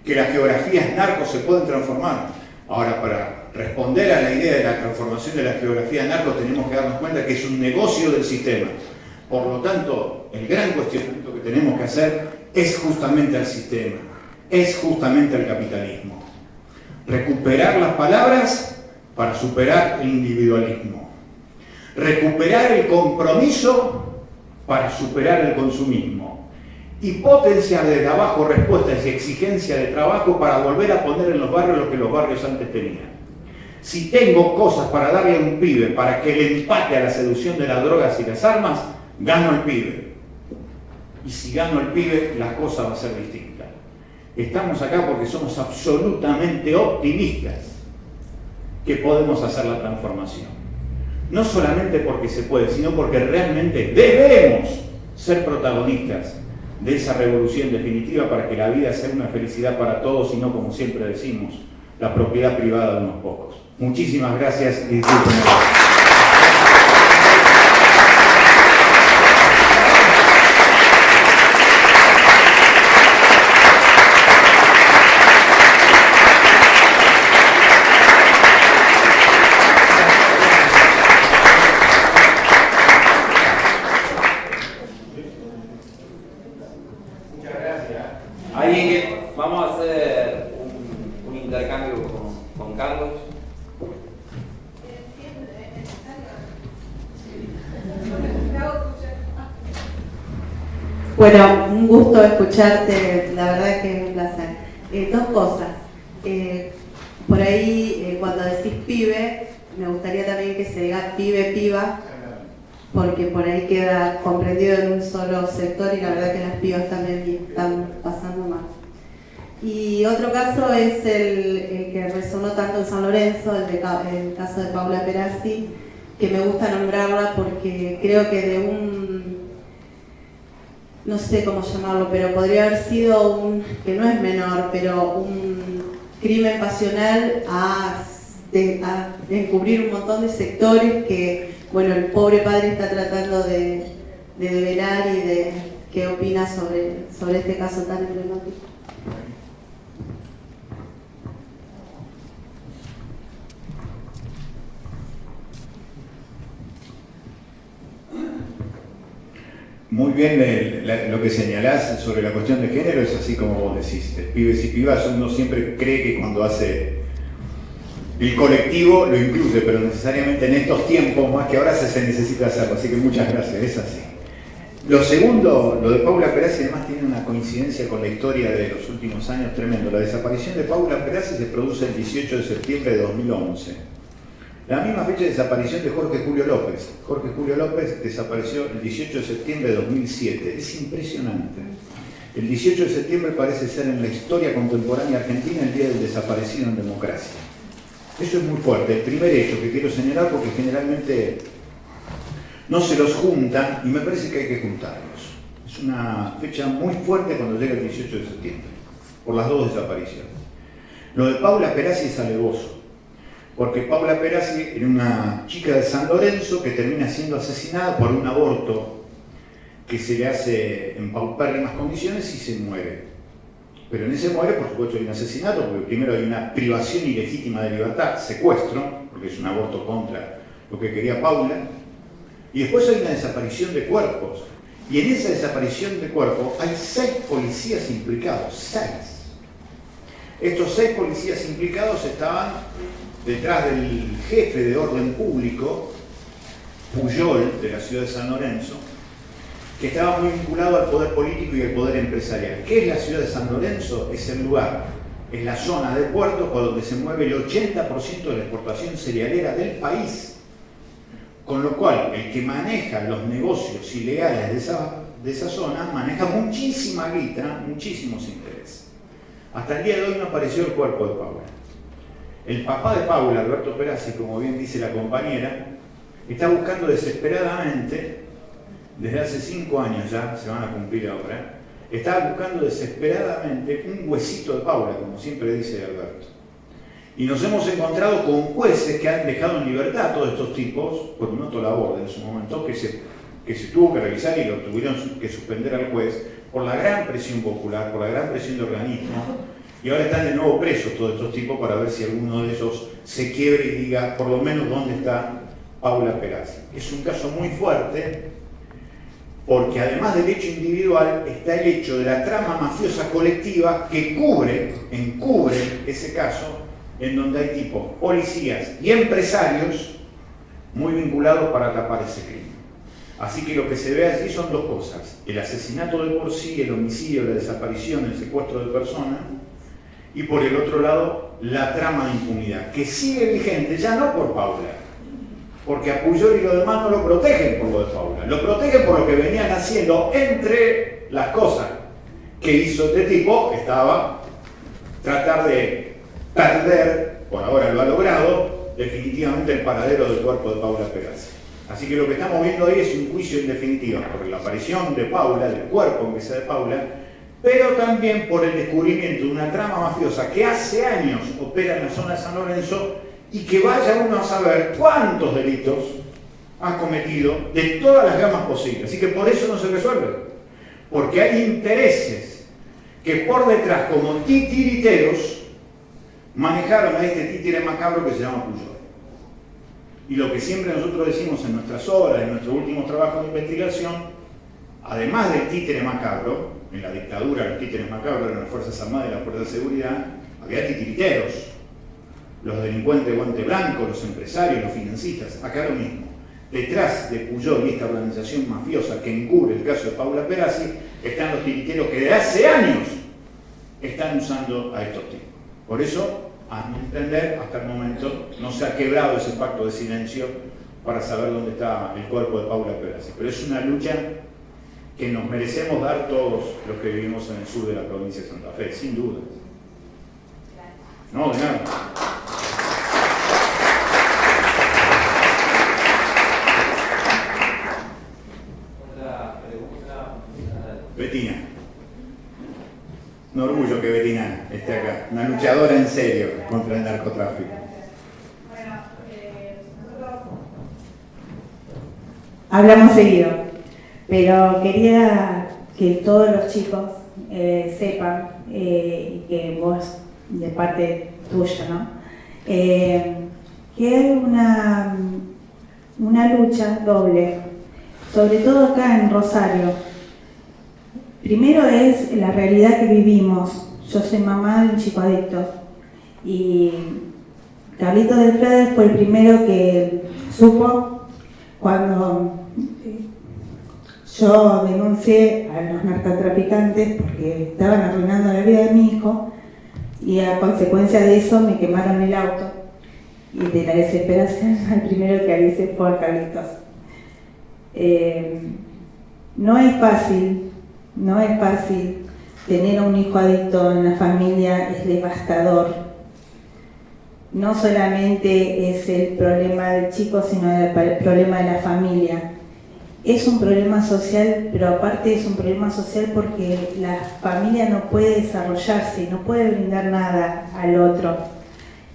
que las geografías narcos se pueden transformar. Ahora, para responder a la idea de la transformación de la geografía narcos, tenemos que darnos cuenta que es un negocio del sistema. Por lo tanto, el gran cuestionamiento que tenemos que hacer es justamente al sistema, es justamente al capitalismo. Recuperar las palabras para superar el individualismo. Recuperar el compromiso para superar el consumismo. Y potenciar desde abajo respuestas y exigencias de trabajo para volver a poner en los barrios lo que los barrios antes tenían. Si tengo cosas para darle a un pibe para que le empate a la seducción de las drogas y las armas, gano al pibe. Y si gano al pibe, la cosa va a ser distinta. Estamos acá porque somos absolutamente optimistas que podemos hacer la transformación. No solamente porque se puede, sino porque realmente debemos ser protagonistas de esa revolución definitiva para que la vida sea una felicidad para todos y no, como siempre decimos, la propiedad privada de unos pocos. Muchísimas gracias y disfruten. Vamos a hacer un intercambio con Carlos. Bueno, un gusto escucharte, la verdad que es un placer. Dos cosas. Por ahí, cuando decís pibe, me gustaría también que se diga pibe, piba, porque por ahí queda comprendido en un solo sector y la verdad que las pibas también están pasando mal. Y otro caso es el que resonó tanto en San Lorenzo, el caso de Paula Perazzi, que me gusta nombrarla porque creo que de no sé cómo llamarlo, pero podría haber sido que no es menor, pero un crimen pasional a encubrir un montón de sectores que, bueno, el pobre padre está tratando de develar y de qué opina sobre este caso tan emblemático. Muy bien, lo que señalás sobre la cuestión de género es así como vos decís. Pibes y pibas, uno siempre cree que cuando hace el colectivo lo incluye, pero necesariamente en estos tiempos, más que ahora, se necesita hacerlo. Así que muchas gracias, es así. Lo segundo, lo de Paula Perazzi, además tiene una coincidencia con la historia de los últimos años tremendo. La desaparición de Paula Perazzi se produce el 18 de septiembre de 2011. La misma fecha de desaparición de Jorge Julio López. Jorge Julio López desapareció el 18 de septiembre de 2007. Es impresionante. El 18 de septiembre parece ser en la historia contemporánea argentina el día del desaparecido en democracia. Eso es muy fuerte. El primer hecho que quiero señalar, porque generalmente no se los juntan y me parece que hay que juntarlos. Es una fecha muy fuerte cuando llega el 18 de septiembre, por las dos desapariciones. Lo de Paula Perazzi es alevoso. Porque Paula Perazzi era una chica de San Lorenzo que termina siendo asesinada por un aborto que se le hace en paupérrimas condiciones y se muere. Pero en ese muere, por supuesto, hay un asesinato, porque primero hay una privación ilegítima de libertad, secuestro, porque es un aborto contra lo que quería Paula, y después hay una desaparición de cuerpos. Y en esa desaparición de cuerpos hay 6 policías implicados, 6. Estos 6 policías implicados estaban detrás del jefe de orden público, Pujol, de la ciudad de San Lorenzo, que estaba muy vinculado al poder político y al poder empresarial. ¿Qué es la ciudad de San Lorenzo? Es el lugar, es la zona de puerto por donde se mueve el 80% de la exportación cerealera del país. Con lo cual, el que maneja los negocios ilegales de esa zona maneja muchísima guita, muchísimos intereses. Hasta el día de hoy no apareció el cuerpo de Paula. El papá de Paula, Alberto Perazzi, como bien dice la compañera, está buscando desesperadamente, desde hace 5 años ya, se van a cumplir ahora, está buscando desesperadamente un huesito de Paula, como siempre dice Alberto. Y nos hemos encontrado con jueces que han dejado en libertad a todos estos tipos, por un otro labor en su momento, que se tuvo que revisar y lo tuvieron que suspender al juez, por la gran presión popular, por la gran presión de organismos. Y ahora están de nuevo presos todos estos tipos para ver si alguno de ellos se quiebre y diga por lo menos dónde está Paula Perazzi. Es un caso muy fuerte porque además del hecho individual está el hecho de la trama mafiosa colectiva que encubre ese caso en donde hay tipos, policías y empresarios muy vinculados para tapar ese crimen. Así que lo que se ve allí son 2 cosas: el asesinato de por sí, el homicidio, la desaparición, el secuestro de personas, y por el otro lado, la trama de impunidad, que sigue vigente, ya no por Paula, porque a Pujol y los demás no lo protegen por lo de Paula, lo protegen por lo que venían haciendo. Entre las cosas que hizo este tipo estaba tratar de perder, por ahora lo ha logrado, definitivamente el paradero del cuerpo de Paula Perazzi. Así que lo que estamos viendo hoy es un juicio en definitiva por la aparición de Paula, del cuerpo aunque sea de Paula, pero también por el descubrimiento de una trama mafiosa que hace años opera en la zona de San Lorenzo y que vaya uno a saber cuántos delitos ha cometido de todas las gamas posibles. Así que por eso no se resuelve, porque hay intereses que por detrás, como titiriteros, manejaron a este títere macabro que se llama Pujol. Y lo que siempre nosotros decimos en nuestras obras, en nuestros últimos trabajos de investigación, además del títere macabro, en la dictadura los títeres macabros eran las Fuerzas Armadas y las Fuerzas de Seguridad, había titiriteros, los delincuentes de guante blanco, los empresarios, los financistas, acá lo mismo. Detrás de Pujol y esta organización mafiosa que encubre el caso de Paula Perazzi, están los titiriteros que de hace años están usando a estos tipos. Por eso, a mi entender, hasta el momento no se ha quebrado ese pacto de silencio para saber dónde está el cuerpo de Paula Perazzi. Pero es una lucha que nos merecemos dar todos los que vivimos en el sur de la provincia de Santa Fe, sin duda. No, de nada. Betina. Un orgullo que Betina esté acá, una luchadora en serio contra el narcotráfico. Bueno, hablamos seguido, pero quería que todos los chicos sepan, y que vos, de parte tuya, ¿no? Que hay una lucha doble, sobre todo acá en Rosario. Primero es la realidad que vivimos. Yo soy mamá de un chico adicto y Carlitos del Frede fue el primero que supo cuando yo denuncié a los narcotraficantes porque estaban arruinando la vida de mi hijo y a consecuencia de eso me quemaron el auto y de la desesperación el primero que avisé fue a Carlitos. No es fácil tener a un hijo adicto en la familia, es devastador. No solamente es el problema del chico, sino el problema de la familia. Es un problema social, pero aparte es un problema social porque la familia no puede desarrollarse, no puede brindar nada al otro,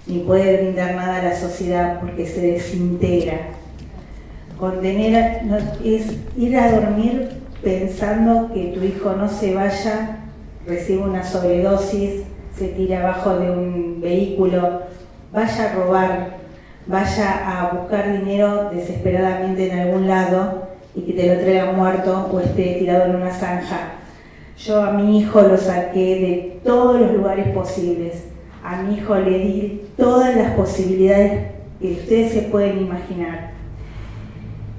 ni puede brindar nada a la sociedad porque se desintegra. Es ir a dormir pensando que tu hijo no se vaya, recibe una sobredosis, se tira abajo de un vehículo, vaya a robar, vaya a buscar dinero desesperadamente en algún lado y que te lo traiga muerto o esté tirado en una zanja. Yo a mi hijo lo saqué de todos los lugares posibles. A mi hijo le di todas las posibilidades que ustedes se pueden imaginar.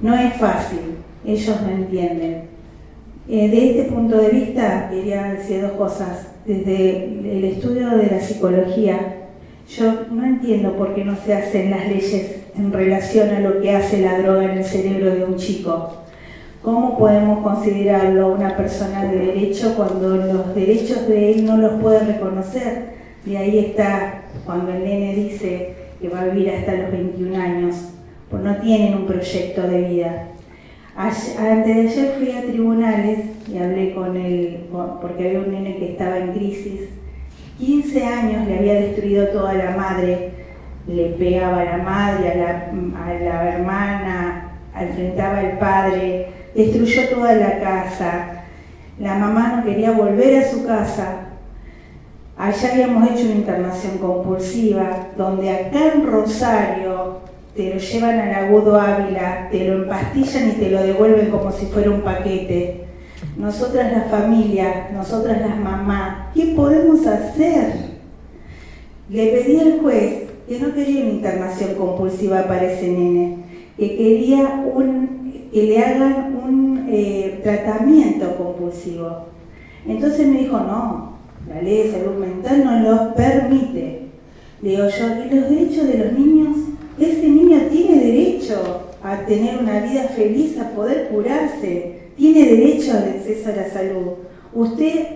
No es fácil, ellos no entienden. De este punto de vista, quería decir dos cosas. Desde el estudio de la psicología, yo no entiendo por qué no se hacen las leyes en relación a lo que hace la droga en el cerebro de un chico. ¿Cómo podemos considerarlo una persona de derecho cuando los derechos de él no los puede reconocer? Y ahí está cuando el nene dice que va a vivir hasta los 21 años, pues no tienen un proyecto de vida. Antes de ayer fui a tribunales y hablé con él, porque había un nene que estaba en crisis. 15 años le había destruido toda la madre, le pegaba a la madre, a la hermana, enfrentaba al padre, destruyó toda la casa. La mamá no quería volver a su casa. Allá habíamos hecho una internación compulsiva, donde acá en Rosario te lo llevan al Agudo Ávila, te lo empastillan y te lo devuelven como si fuera un paquete. Nosotras las familias, nosotras las mamás, ¿qué podemos hacer? Le pedí al juez que no quería una internación compulsiva para ese nene, que quería que le hagan un tratamiento compulsivo. Entonces me dijo, no, la ley de salud mental no lo permite. Le digo yo, ¿y los derechos de los niños? Ese niño tiene derecho a tener una vida feliz, a poder curarse, tiene derecho al acceso a la salud. Usted,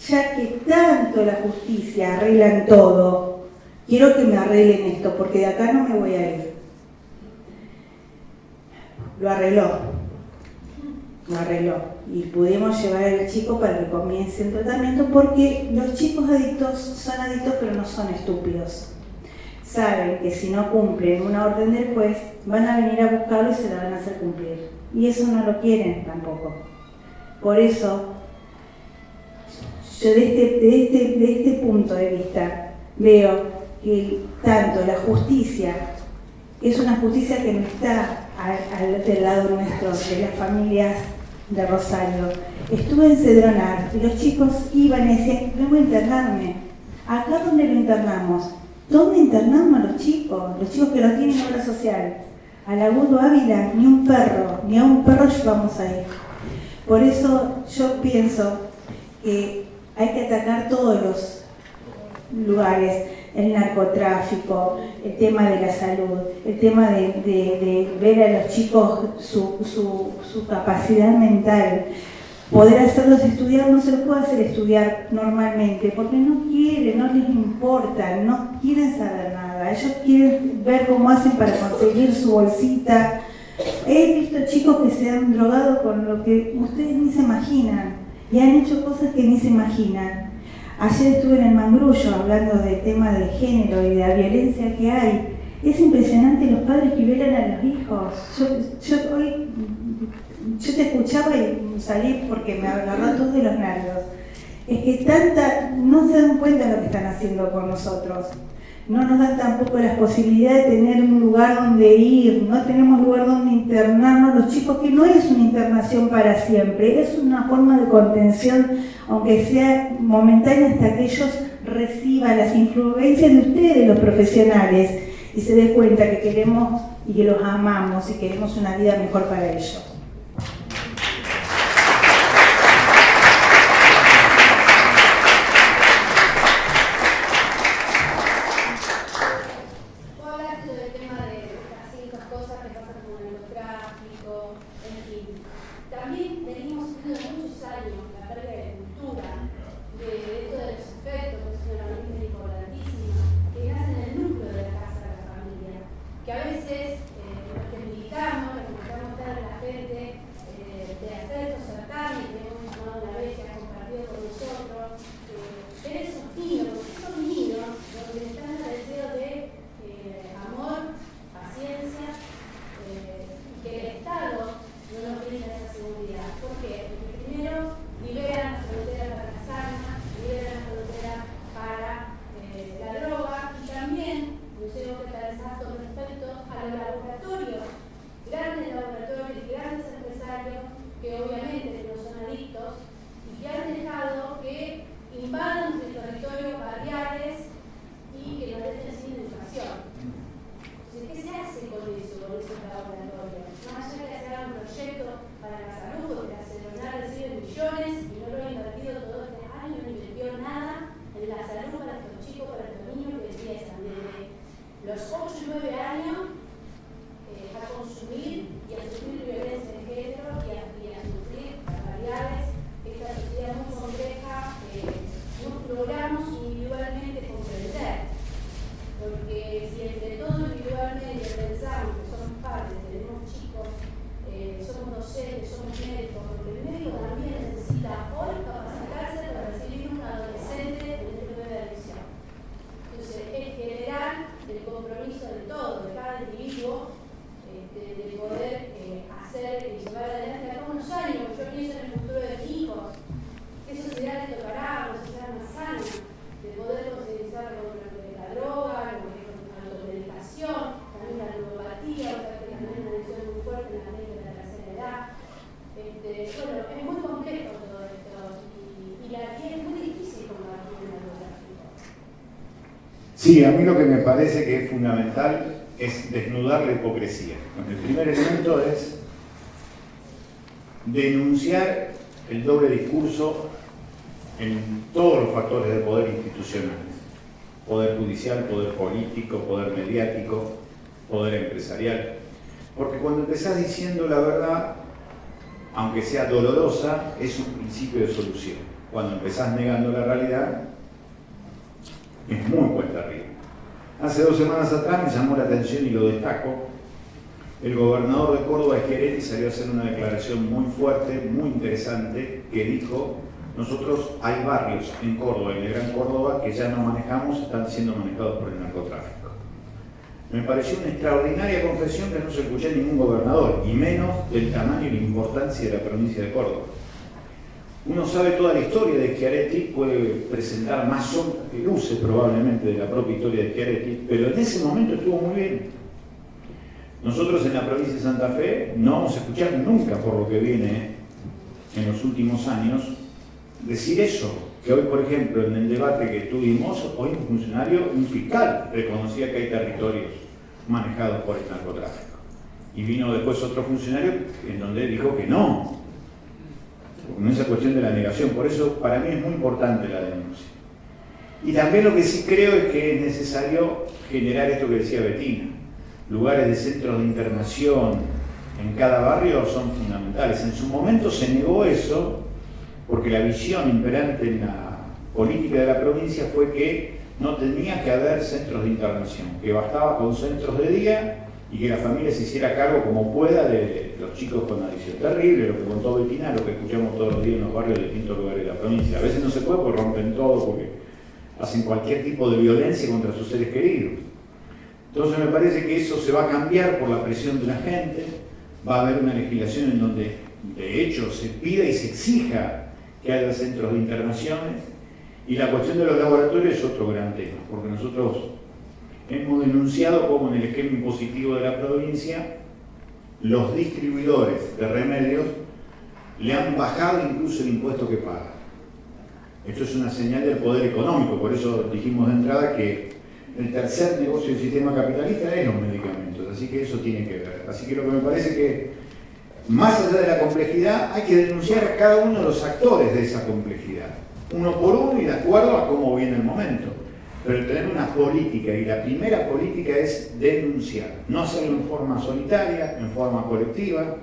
ya que tanto la justicia arreglan todo, quiero que me arreglen esto, porque de acá no me voy a ir. Lo arregló, y pudimos llevar al chico para que comience el tratamiento, porque los chicos adictos son adictos pero no son estúpidos. Saben que si no cumplen una orden del juez, van a venir a buscarlo y se la van a hacer cumplir. Y eso no lo quieren tampoco. Por eso, yo de este punto de vista veo que tanto la justicia es una justicia que no está del lado nuestro, de las familias de Rosario. Estuve en Cedronar y los chicos iban y decían, vengo a internarme. ¿Acá dónde lo internamos? ¿Dónde internamos a los chicos? Los chicos que no tienen obra social. Al Agudo Ávila, ni un perro llevamos ahí. Por eso yo pienso que hay que atacar todos los lugares, el narcotráfico, el tema de la salud, el tema de ver a los chicos su capacidad mental. Poder hacerlos estudiar, no se los puede hacer estudiar normalmente, porque no quieren, no les importa, no quieren saber nada. Ellos quieren ver cómo hacen para conseguir su bolsita. He visto chicos que se han drogado con lo que ustedes ni se imaginan. y han hecho cosas que ni se imaginan. Ayer estuve en el Mangrullo hablando del tema de género y de la violencia que hay. Es impresionante los padres que violan a los hijos. Yo te escuchaba y salí porque me agarró todos de los nervios. Es que no se dan cuenta de lo que están haciendo con nosotros. No nos dan tampoco las posibilidades de tener un lugar donde ir, no tenemos lugar donde internarnos los chicos, que no es una internación para siempre, es una forma de contención, aunque sea momentánea, hasta que ellos reciban las influencias de ustedes, los profesionales, y se den cuenta que queremos y que los amamos y queremos una vida mejor para ellos. Sí, a mí lo que me parece que es fundamental es desnudar la hipocresía. El primer elemento es denunciar el doble discurso en todos los factores de poder institucionales. Poder judicial, poder político, poder mediático, poder empresarial. Porque cuando empezás diciendo la verdad, aunque sea dolorosa, es un principio de solución. Cuando empezás negando la realidad, es muy cuesta arriba. Hace 2 semanas atrás me llamó la atención y lo destaco. El gobernador de Córdoba, Schiaretti, salió a hacer una declaración muy fuerte, muy interesante, que dijo: nosotros hay barrios en Córdoba, en el Gran Córdoba, que ya no manejamos, están siendo manejados por el narcotráfico. Me pareció una extraordinaria confesión que no se escuchó en ningún gobernador, y menos del tamaño y la importancia de la provincia de Córdoba. Uno sabe toda la historia de Schiaretti, puede presentar más sombras que luces probablemente de la propia historia de Schiaretti, pero en ese momento estuvo muy bien. Nosotros en la provincia de Santa Fe no vamos a escuchar nunca, por lo que viene en los últimos años, decir eso, que hoy, por ejemplo, en el debate que tuvimos, hoy un fiscal reconocía que hay territorios manejados por el narcotráfico. Y vino después otro funcionario en donde dijo que no, con esa cuestión de la negación. Por eso, para mí es muy importante la denuncia. Y también lo que sí creo es que es necesario generar esto que decía Bettina. Lugares de centros de internación en cada barrio son fundamentales. En su momento se negó eso porque la visión imperante en la política de la provincia fue que no tenía que haber centros de internación, que bastaba con centros de día y que la familia se hiciera cargo como pueda de los chicos con adicción. Terrible lo que contó Betina, lo que escuchamos todos los días en los barrios de distintos lugares de la provincia. A veces no se puede porque rompen todo, porque hacen cualquier tipo de violencia contra sus seres queridos. Entonces me parece que eso se va a cambiar por la presión de la gente, va a haber una legislación en donde de hecho se pida y se exija que haya centros de internaciones, y la cuestión de los laboratorios es otro gran tema, porque nosotros hemos denunciado cómo en el esquema impositivo de la provincia los distribuidores de remedios le han bajado incluso el impuesto que pagan. Esto es una señal del poder económico, por eso dijimos de entrada que el tercer negocio del sistema capitalista es los medicamentos, así que eso tiene que ver. Así que lo que me parece que, más allá de la complejidad, hay que denunciar a cada uno de los actores de esa complejidad, uno por uno y de acuerdo a cómo viene el momento. Pero tener una política, y la primera política es denunciar, no hacerlo en forma solitaria, en forma colectiva,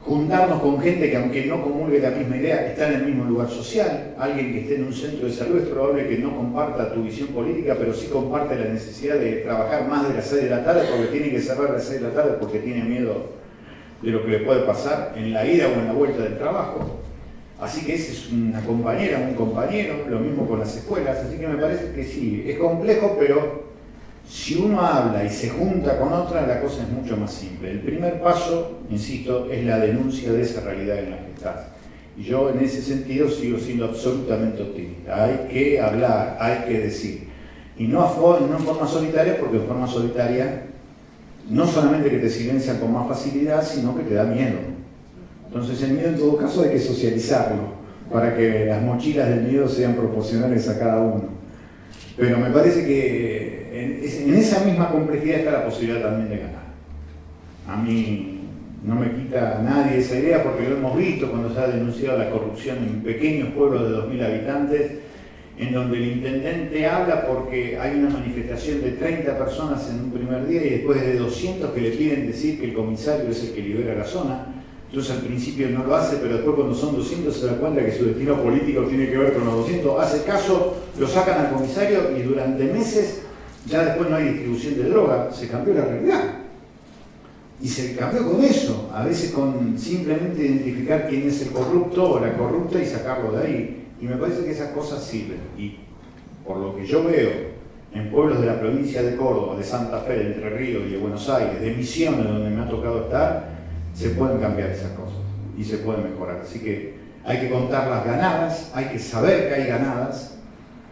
juntarnos con gente que aunque no comulgue la misma idea, está en el mismo lugar social. Alguien que esté en un centro de salud es probable que no comparta tu visión política, pero sí comparte la necesidad de trabajar más de las 6 de la tarde porque tiene que cerrar a las 6 de la tarde porque tiene miedo de lo que le puede pasar en la ida o en la vuelta del trabajo. Así que esa es una compañera, un compañero, lo mismo con las escuelas. Así que me parece que sí, es complejo, pero si uno habla y se junta con otra, la cosa es mucho más simple. El primer paso, insisto, es la denuncia de esa realidad en la que estás. Y yo en ese sentido sigo siendo absolutamente optimista. Hay que hablar, hay que decir. Y no en forma solitaria, porque en forma solitaria no solamente que te silencian con más facilidad, sino que te da miedo. Entonces el miedo en todo caso hay que socializarlo, para que las mochilas del miedo sean proporcionales a cada uno. Pero me parece que en esa misma complejidad está la posibilidad también de ganar. A mí no me quita a nadie esa idea, porque lo hemos visto cuando se ha denunciado la corrupción en pequeños pueblos de 2.000 habitantes, en donde el intendente habla porque hay una manifestación de 30 personas en un primer día y después de 200 que le piden decir que el comisario es el que libera la zona. Entonces al principio no lo hace, pero después cuando son 200 se da cuenta que su destino político tiene que ver con los 200, hace caso, lo sacan al comisario y durante meses ya después no hay distribución de droga, se cambió la realidad. Y se cambió con eso, a veces con simplemente identificar quién es el corrupto o la corrupta y sacarlo de ahí. Y me parece que esas cosas sirven. Y por lo que yo veo en pueblos de la provincia de Córdoba, de Santa Fe, de Entre Ríos y de Buenos Aires, de Misiones, donde me ha tocado estar, se pueden cambiar esas cosas y se pueden mejorar. Así que hay que contar las ganadas, hay que saber que hay ganadas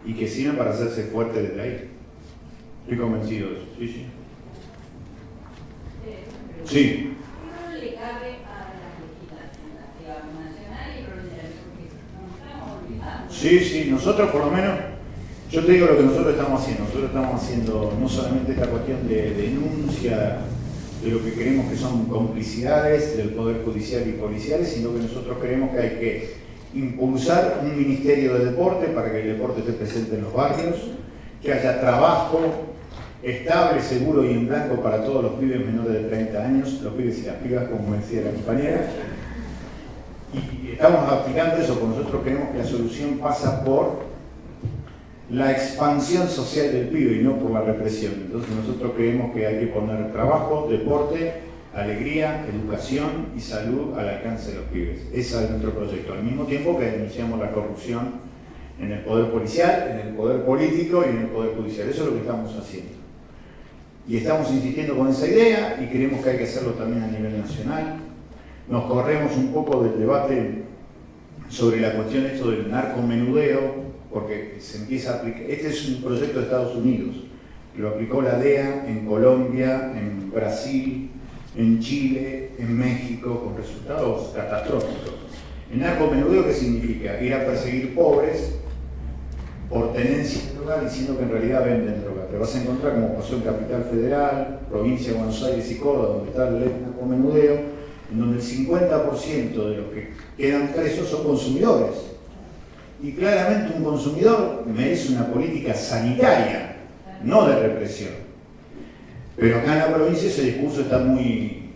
y que sirven para hacerse fuerte desde ahí. Estoy convencido de eso. Sí, sí. Sí. ¿Qué rol le cabe a la legislación nacional y provincial? Porque nos estamos olvidando. Sí, sí, nosotros por lo menos, yo te digo lo que nosotros estamos haciendo. Nosotros estamos haciendo no solamente esta cuestión de denuncia de lo que creemos que son complicidades del Poder Judicial y policiales, sino que nosotros creemos que hay que impulsar un ministerio de deporte para que el deporte esté presente en los barrios, que haya trabajo estable, seguro y en blanco para todos los pibes menores de 30 años, los pibes y las pibas, como decía la compañera. Y estamos aplicando eso, porque nosotros creemos que la solución pasa por la expansión social del pibe y no por la represión. Entonces nosotros creemos que hay que poner trabajo, deporte, alegría, educación y salud al alcance de los pibes. Ese es nuestro proyecto. Al mismo tiempo que denunciamos la corrupción en el poder policial, en el poder político y en el poder judicial. Eso es lo que estamos haciendo. Y estamos insistiendo con esa idea y creemos que hay que hacerlo también a nivel nacional. Nos corremos un poco del debate sobre la cuestión esto del narcomenudeo, porque se empieza a aplicar. Este es un proyecto de Estados Unidos, que lo aplicó la DEA en Colombia, en Brasil, en Chile, en México, con resultados catastróficos. El narcomenudeo, ¿qué significa? Ir a perseguir pobres por tenencia de droga, diciendo que en realidad venden droga. Te vas a encontrar, como pasó en Capital Federal, provincia de Buenos Aires y Córdoba, donde está el narcomenudeo, en donde el 50% de los que quedan presos son consumidores. Y claramente un consumidor merece una política sanitaria, no de represión. Pero acá en la provincia ese discurso está muy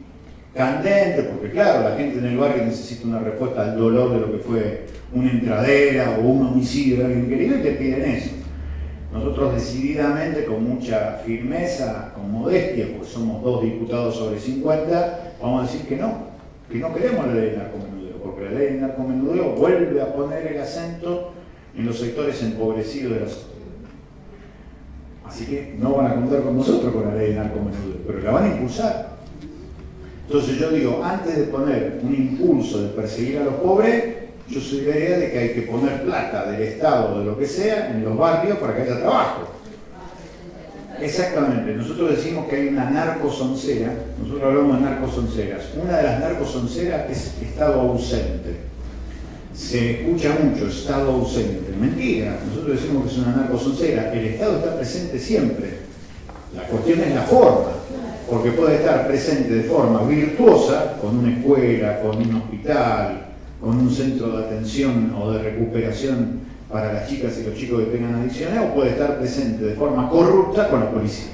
candente, porque claro, la gente en el barrio necesita una respuesta al dolor de lo que fue una entradera o un homicidio de alguien querido y te piden eso. Nosotros decididamente, con mucha firmeza, con modestia, porque somos 2 diputados sobre 50, vamos a decir que no queremos la ley de narcomenudeo, porque la ley de narcomenudeo vuelve a poner el acento en los sectores empobrecidos de la sociedad. Así que no van a contar con nosotros con la ley de narcomenudeo, pero la van a impulsar. Entonces yo digo, antes de poner un impulso de perseguir a los pobres, yo soy de la idea de que hay que poner plata del Estado, de lo que sea, en los barrios para que haya trabajo. Exactamente, nosotros decimos que hay una narcosoncera, nosotros hablamos de narcosonceras. Una de las narcosonceras es Estado ausente. Se escucha mucho, Estado ausente. Mentira, nosotros decimos que es una narcosoncera. El Estado está presente siempre. La cuestión es la forma, porque puede estar presente de forma virtuosa, con una escuela, con un hospital, con un centro de atención o de recuperación para las chicas y los chicos que tengan adicciones, o puede estar presente de forma corrupta con la policía.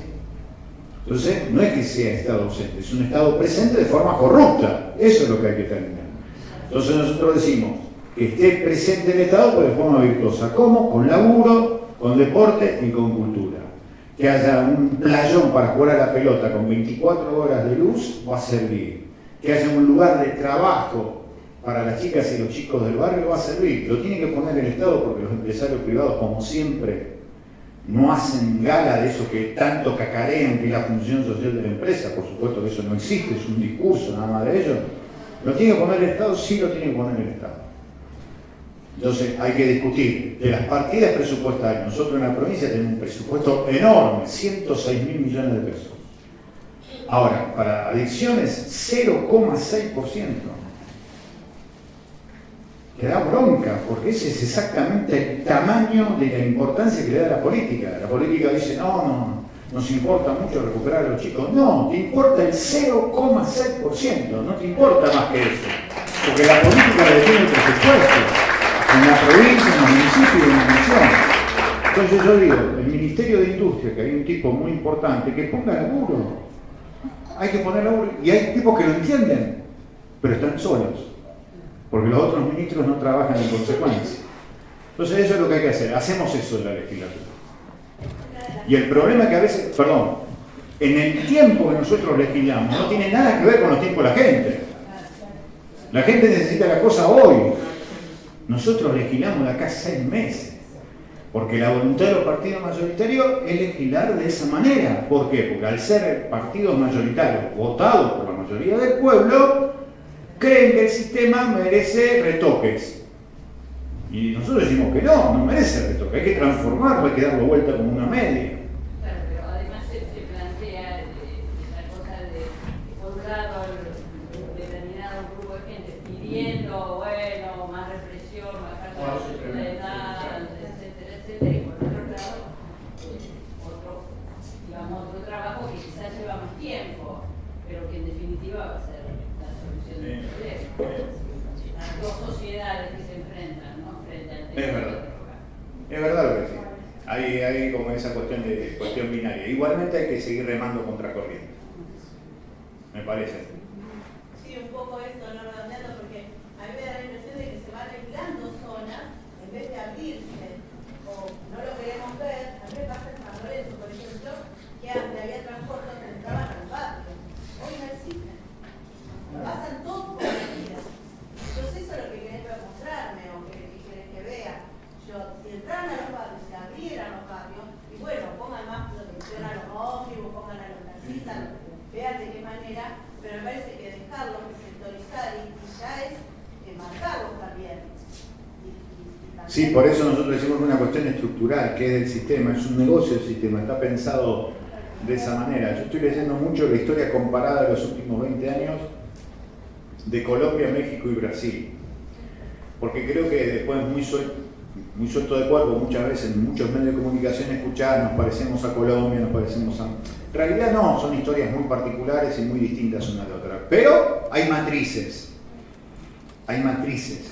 Entonces, no es que sea Estado ausente, es un Estado presente de forma corrupta. Eso es lo que hay que terminar. Entonces nosotros decimos que esté presente el Estado, pero de forma virtuosa. ¿Cómo? Con laburo, con deporte y con cultura. Que haya un playón para jugar a la pelota con 24 horas de luz va a servir. Que haya un lugar de trabajo para las chicas y los chicos del barrio va a servir. Lo tiene que poner el Estado porque los empresarios privados, como siempre, no hacen gala de eso que tanto cacarean, que es la función social de la empresa. Por supuesto que eso no existe, es un discurso nada más de ellos. ¿Lo tiene que poner el Estado? Sí, lo tiene que poner el Estado. Entonces hay que discutir de las partidas presupuestarias. Nosotros en la provincia tenemos un presupuesto enorme, 106.000 millones de pesos. Ahora, para adicciones, 0,6%. Que da bronca, porque ese es exactamente el tamaño de la importancia que le da la política. La política dice, no, nos importa mucho recuperar a los chicos. No, te importa el 0,6%, no te importa más que eso. Porque la política le tiene el presupuesto, en la provincia, en los municipios y en la nación. Entonces yo digo, el Ministerio de Industria, que hay un tipo muy importante, que ponga laburo. Hay que poner laburo, y hay tipos que lo entienden, pero están solos. Porque los otros ministros no trabajan en consecuencia. Entonces eso es lo que hay que hacer. Hacemos eso en la legislatura. Y el problema es que a veces, en el tiempo que nosotros legislamos, no tiene nada que ver con los tiempos de la gente. La gente necesita la cosa hoy. Nosotros legislamos de acá 6 meses. Porque la voluntad de los partidos mayoritarios es legislar de esa manera. ¿Por qué? Porque al ser partidos mayoritarios votados por la mayoría del pueblo, creen que el sistema merece retoques. Y nosotros decimos que no merece retoques, hay que transformarlo, hay que darlo vuelta como una media. Claro, pero además se plantea la cosa de, por un lado, un determinado grupo de gente pidiendo, más represión, bajar la edad, etcétera, y por otro lado, otro trabajo que quizás lleva más tiempo, pero que en definitiva va a ser la solución del problema. Las dos sociedades que se enfrentan, ¿no? Frente al tema. Es verdad. Es verdad lo que decís. Hay como esa cuestión binaria. Igualmente hay que seguir remando contra corriente. Me parece. Sí, un poco eso, no redondeando, porque a mí me da la impresión de que se van aislando zonas en vez de abrirse, o no lo queremos ver. A mí me pasa en San Lorenzo, por ejemplo, que antes había transporte que entraban al barrio. Hoy no existen. Pasan todos por la vida. Entonces eso es lo que querés mostrarme o que querés que vea. Si entraran a los barrios, se abrieran los barrios, y bueno, pongan más protección a los ómnibus, pongan a los taxistas, vean de qué manera, pero me parece que dejarlos, que sectorizar y ya es marcarlos también. Sí, por eso nosotros decimos una cuestión estructural, que es del sistema, es un negocio del sistema, está pensado de esa manera. Yo estoy leyendo mucho la historia comparada de los últimos 20 años de Colombia, México y Brasil, porque creo que después muy suelto de cuerpo, muchas veces en muchos medios de comunicación escuchar, nos parecemos a Colombia, nos parecemos a... En realidad no, son historias muy particulares y muy distintas una de otra, pero hay matrices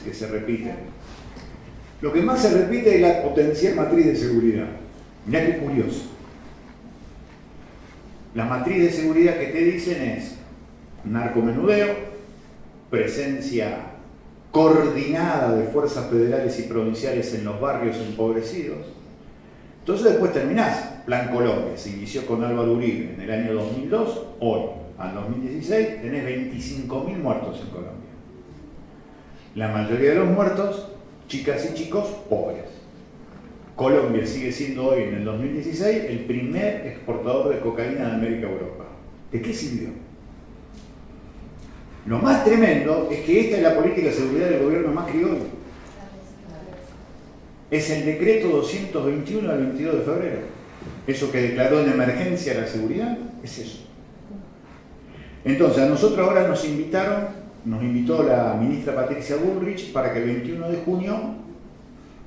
que se repiten. Lo que más se repite es la potencial matriz de seguridad. Mirá qué curioso. La matriz de seguridad que te dicen es narcomenudeo, presencia coordinada de fuerzas federales y provinciales en los barrios empobrecidos. Entonces después terminás, Plan Colombia, se inició con Álvaro Uribe en el año 2002, hoy. al 2016 tenés 25.000 muertos en Colombia. La mayoría de los muertos, chicas y chicos, pobres. Colombia sigue siendo hoy, en el 2016, el primer exportador de cocaína de América a Europa. ¿De qué sirvió? Lo más tremendo es que esta es la política de seguridad del gobierno Macri hoy. Es el decreto 221 del 22 de febrero. Eso que declaró en emergencia la seguridad, es eso. Entonces, a nosotros ahora nos invitó la ministra Patricia Bullrich para que el 21 de junio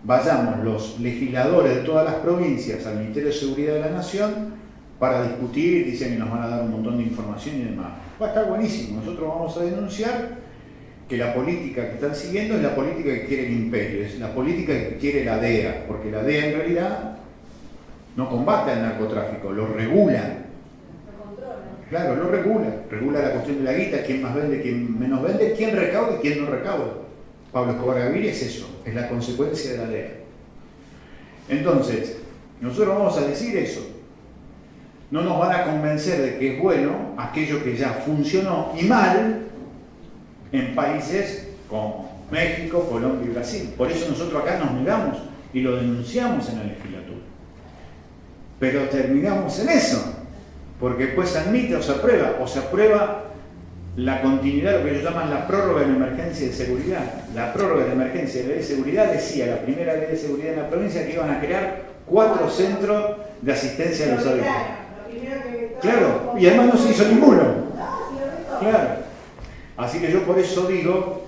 vayamos los legisladores de todas las provincias al Ministerio de Seguridad de la Nación para discutir, dicen que nos van a dar un montón de información y demás. Va a estar buenísimo. Nosotros vamos a denunciar que la política que están siguiendo es la política que quiere el imperio, es la política que quiere la DEA, porque la DEA en realidad no combate al narcotráfico, lo regula. Claro, lo regula la cuestión de la guita, quién más vende, quién menos vende, quién recauda y quién no recauda. Pablo Escobar Gaviria es eso, es la consecuencia de la DEA. Entonces, nosotros vamos a decir eso. No nos van a convencer de que es bueno aquello que ya funcionó y mal en países como México, Colombia y Brasil. Por eso nosotros acá nos negamos y lo denunciamos en la legislatura. Pero terminamos en eso, porque después se admite o se aprueba la continuidad, lo que ellos llaman la prórroga de la emergencia de seguridad. La prórroga de la emergencia de la ley de seguridad decía, la primera ley de seguridad en la provincia, que iban a crear 4 centros de asistencia a los adultos. Claro, y además no se hizo ninguno. Claro. Así que yo por eso digo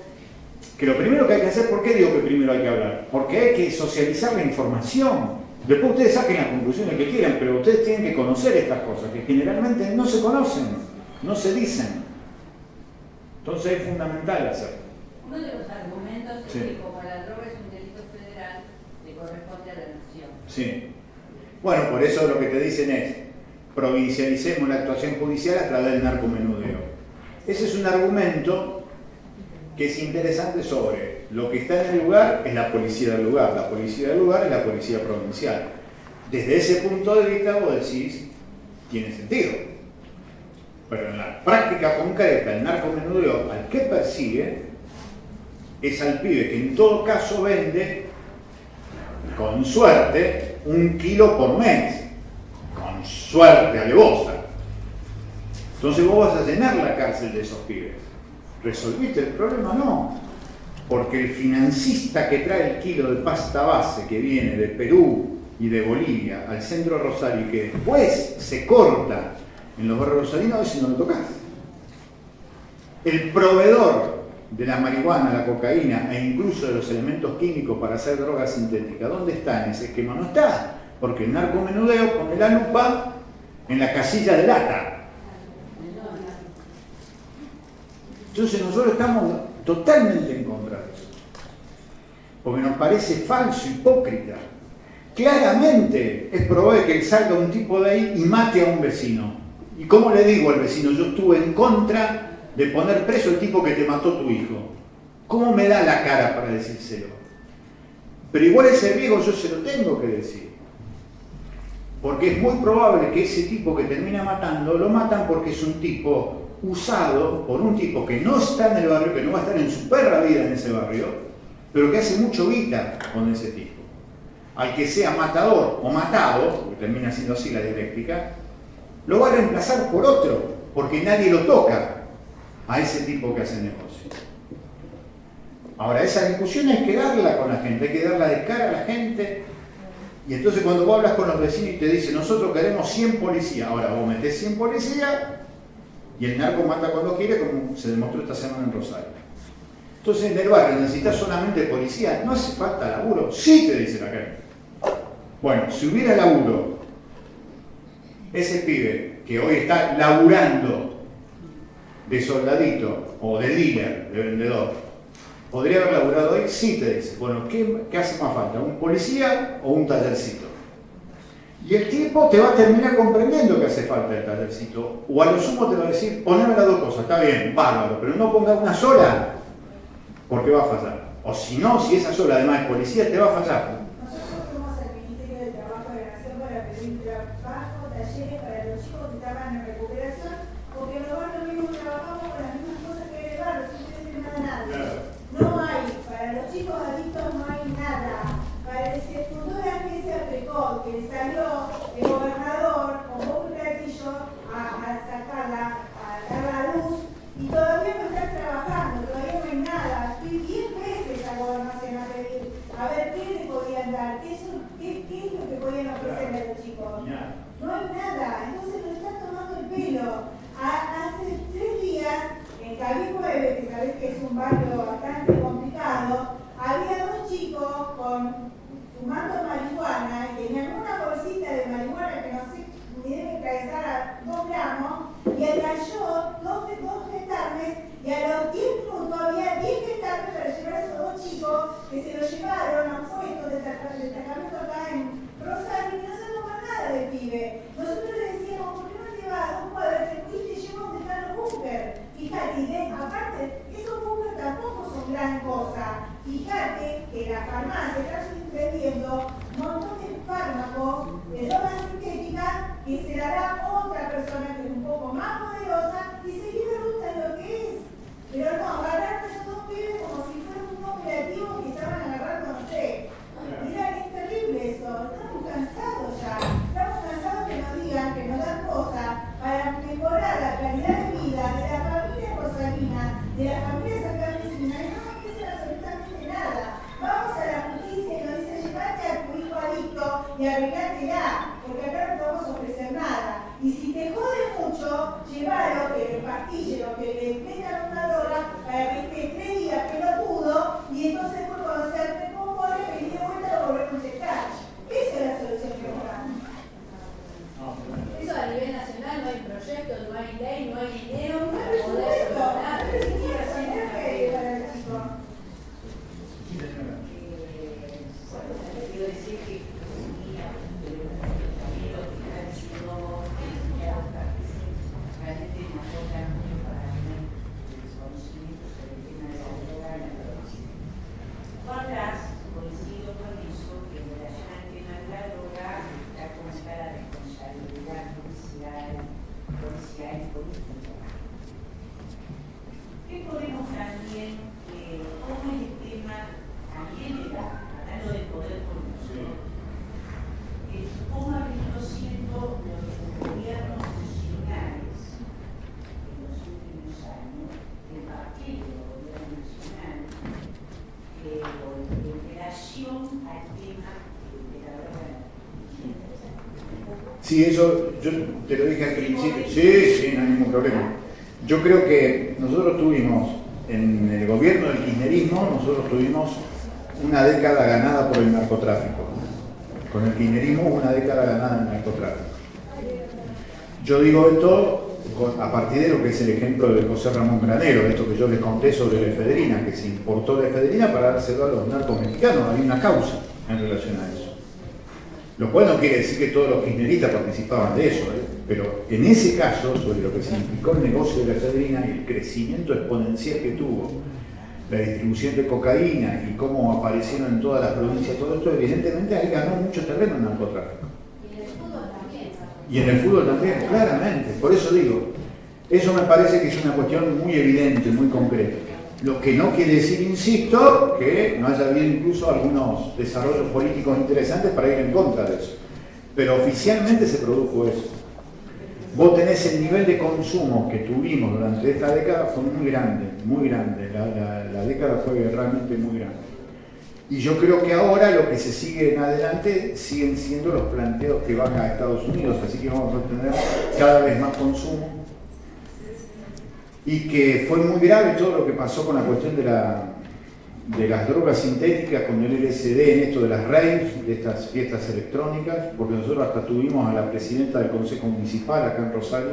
que lo primero que hay que hacer, ¿por qué digo que primero hay que hablar? Porque hay que socializar la información. Después ustedes saquen las conclusiones que quieran, pero ustedes tienen que conocer estas cosas, que generalmente no se conocen, no se dicen. Entonces es fundamental hacerlo. Uno de los argumentos es que como la droga es un delito federal, le corresponde a la nación. Sí. Bueno, por eso lo que te dicen es, provincialicemos la actuación judicial a través del narcomenudeo. Ese es un argumento que es interesante sobre lo que está en el lugar es la policía del lugar, la policía del lugar es la policía provincial. Desde ese punto de vista vos decís, tiene sentido. Pero en la práctica concreta, el narcomenudeo al que persigue es al pibe que en todo caso vende, con suerte, 1 kilo por mes. Con suerte, alevosa. Entonces vos vas a llenar la cárcel de esos pibes. ¿Resolviste el problema? No. Porque el financista que trae el kilo de pasta base que viene de Perú y de Bolivia al centro de Rosario y que después se corta en los barrios rosarinos, ese no lo tocás. El proveedor de la marihuana, la cocaína e incluso de los elementos químicos para hacer drogas sintéticas, ¿dónde está en ese esquema? No está. Porque el narcomenudeo pone la lupa en la casilla de lata. Entonces nosotros estamos totalmente en contra de eso. Porque nos parece falso, hipócrita. Claramente es probable que salga un tipo de ahí y mate a un vecino. ¿Y cómo le digo al vecino? Yo estuve en contra de poner preso el tipo que te mató tu hijo. ¿Cómo me da la cara para decírselo? Pero igual ese viejo yo se lo tengo que decir. Porque es muy probable que ese tipo que termina matando, lo matan porque es un tipo usado por un tipo que no está en el barrio, que no va a estar en su perra vida en ese barrio, pero que hace mucho guita con ese tipo. Al que sea matador o matado, porque termina siendo así la dialéctica, lo va a reemplazar por otro, porque nadie lo toca a ese tipo que hace negocio. Ahora, esa discusión hay que darla con la gente, hay que darla de cara a la gente. Y entonces cuando vos hablas con los vecinos y te dicen, nosotros queremos 100 policías, ahora vos metés 100 policías y el narco mata cuando quiere, como se demostró esta semana en Rosario. Entonces en el barrio necesitas solamente policía, no hace falta laburo, sí te dice la gente. Bueno, si hubiera laburo, ese pibe que hoy está laburando de soldadito o de dealer, de vendedor, ¿podría haber laburado hoy? Sí, te dice. Bueno, ¿qué hace más falta? ¿Un policía o un tallercito? Y el tipo te va a terminar comprendiendo que hace falta el tallercito. O a lo sumo te va a decir, poneme las 2 cosas, está bien, bárbaro, pero no ponga una sola, porque va a fallar. O si no, si esa sola además es policía, te va a fallar. Nosotros fuimos al Ministerio de Trabajo de la Nación para pedir trabajo, talleres para los chicos que estaban en recuperación, porque en los barrios salió el gobernador con bombo y platillo a sacarla, a dar la luz, y todavía no están trabajando, todavía no hay nada. Fui 10 veces a la gobernación a pedir, a ver qué le podían dar, qué es lo que podían ofrecerle a los chicos. No hay nada, entonces lo están tomando el pelo. Hace 3 días, en Calví 9, que sabés que es un barrio bastante complicado, había 2 chicos fumando marihuana y tenían una bolsita de marihuana que no sé, ni debe calzar a 2 gramos, y cayó 2 gendarmes, y a los 10 minutos había 10 gendarmes para llevar a esos 2 chicos que se los llevaron a un puesto de destacamento acá en Rosario, y no sabemos más nada del pibe. Nosotros le decíamos, ¿por qué no llevas a 2 cuadras y te llevas donde están los búnker? Fíjate, aparte, esos búnker tampoco son gran cosa. Fíjate que la farmacia está vendiendo un montón de fármacos de drogas sintéticas que se dará otra persona que es un poco más poderosa y se pregunta lo que es. Pero no, agarraron a esos 2 pibes como si fuera un operativo que estaban agarrando, no sé. Mira, es terrible eso. Estamos cansados ya. Estamos cansados que nos digan, que nos dan cosas para mejorar la calidad de vida de la familia Rosalina, de la familia Sacramesina, y no nos dicen absolutamente nada. Vamos a la justicia y nos dicen, llevate a tu hijo adicto y arreglátela, porque acá no podemos ofrecer nada. Y si te jode mucho, llevalo, que le pastillen o que le metan una droga para que esté 3 días pelotudo y entonces por conocerte compone, venir de vuelta a volver a inyectar. Esa es la solución que nos dan. Eso a nivel nacional no hay proyecto, no hay ley, no hay dinero. No hay presupuesto, no hay siquiera para el chico. Quiero decir que realmente me aporta mucho para tener conocimientos sobre el tema de la droga y la prevención. Por atrás, coincido con eso, que en relación al tema de la droga está como está la responsabilidad policial y política. ¿Qué podemos también, cómo es el tema también de hablando del poder político? ¿Cómo ha venido siendo los gobiernos nacionales en los últimos años, el partido del gobierno nacional, en relación al tema de la droga? Sí, eso yo te lo dije al principio. Sí, no hay ningún problema. Yo creo que nosotros tuvimos, en el gobierno del kirchnerismo, nosotros tuvimos una década ganada por el narcotráfico. Con el kirchnerismo una década ganada en el narcotráfico. Yo digo esto a partir de lo que es el ejemplo de José Ramón Granero, esto que yo les conté sobre la efedrina, que se importó la efedrina para dárselo a los narcos mexicanos. Hay una causa en relación a eso. Lo cual no quiere decir que todos los kirchneristas participaban de eso, pero en ese caso, sobre lo que significó el negocio de la efedrina y el crecimiento exponencial que tuvo, la distribución de cocaína y cómo aparecieron en todas las provincias, todo esto, evidentemente ahí ganó mucho terreno el narcotráfico. Y en el fútbol también. Y en el fútbol también, claramente. Por eso digo, eso me parece que es una cuestión muy evidente, muy concreta. Lo que no quiere decir, insisto, que no haya habido incluso algunos desarrollos políticos interesantes para ir en contra de eso. Pero oficialmente se produjo eso. Vos tenés el nivel de consumo que tuvimos durante esta década, fue muy grande, muy grande. La década fue realmente muy grande. Y yo creo que ahora lo que se sigue en adelante siguen siendo los planteos que van a Estados Unidos, así que vamos a tener cada vez más consumo. Y que fue muy grave todo lo que pasó con la cuestión de las drogas sintéticas, con el LSD, en esto de las raves, de estas fiestas electrónicas, porque nosotros hasta tuvimos a la presidenta del Consejo Municipal acá en Rosario,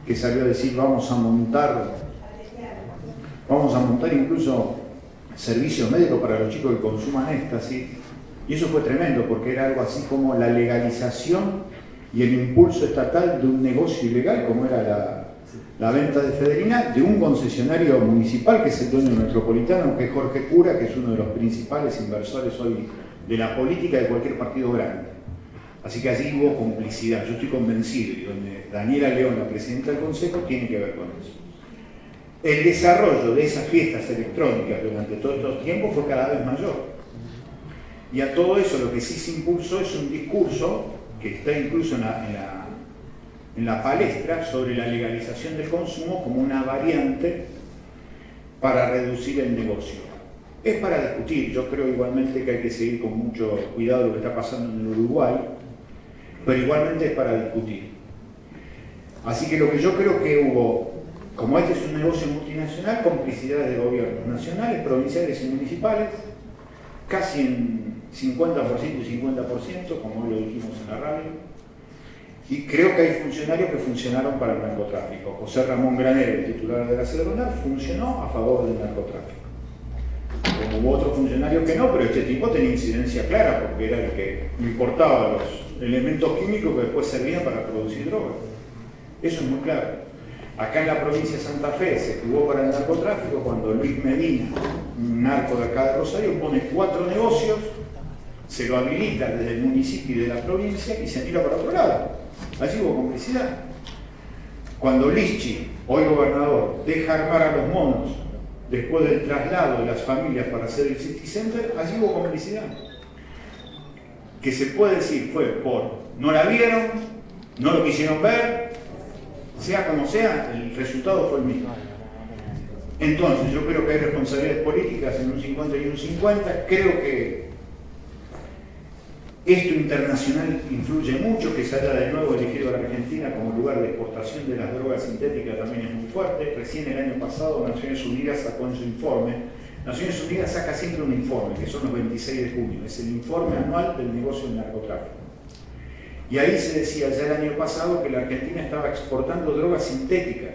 que salió a decir vamos a montar incluso servicios médicos para los chicos que consuman éxtasis, y eso fue tremendo, porque era algo así como la legalización y el impulso estatal de un negocio ilegal, como era la venta de efedrina, de un concesionario municipal que es el dueño metropolitano, que es Jorge Cura, que es uno de los principales inversores hoy de la política de cualquier partido grande. Así que allí hubo complicidad, yo estoy convencido, y donde Daniela León, la presidenta del Consejo, tiene que ver con eso. El desarrollo de esas fiestas electrónicas durante todos estos tiempos fue cada vez mayor. Y a todo eso lo que sí se impulsó es un discurso que está incluso en la palestra sobre la legalización del consumo como una variante para reducir el negocio. Es para discutir, yo creo igualmente que hay que seguir con mucho cuidado lo que está pasando en el Uruguay, pero igualmente es para discutir. Así que lo que yo creo que hubo, como este es un negocio multinacional, complicidades de gobiernos nacionales, provinciales y municipales, casi en 50% y 50%, como hoy lo dijimos en la radio, y creo que hay funcionarios que funcionaron para el narcotráfico. José Ramón Granero, el titular de la Cedronar, funcionó a favor del narcotráfico. Como hubo otros funcionarios que no, pero este tipo tenía incidencia clara, porque era el que importaba los elementos químicos que después servían para producir drogas. Eso es muy claro. Acá en la provincia de Santa Fe se jugó para el narcotráfico cuando Luis Medina, un narco de acá de Rosario, pone 4 negocios, se lo habilita desde el municipio y de la provincia y se tira para otro lado. Allí hubo complicidad. Cuando Lichi, hoy gobernador, deja armar a los monos después del traslado de las familias para hacer el City Center, allí hubo complicidad. Que se puede decir fue por no la vieron, no lo quisieron ver, sea como sea, el resultado fue el mismo. Entonces, yo creo que hay responsabilidades políticas en un 50 y un 50. Creo que esto internacional influye mucho, que se haya de nuevo elegido a la Argentina como lugar de exportación de las drogas sintéticas también es muy fuerte. Recién el año pasado Naciones Unidas sacó en su informe. Naciones Unidas saca siempre un informe, que son los 26 de junio. Es el informe anual del negocio del narcotráfico. Y ahí se decía ya el año pasado que la Argentina estaba exportando droga sintética.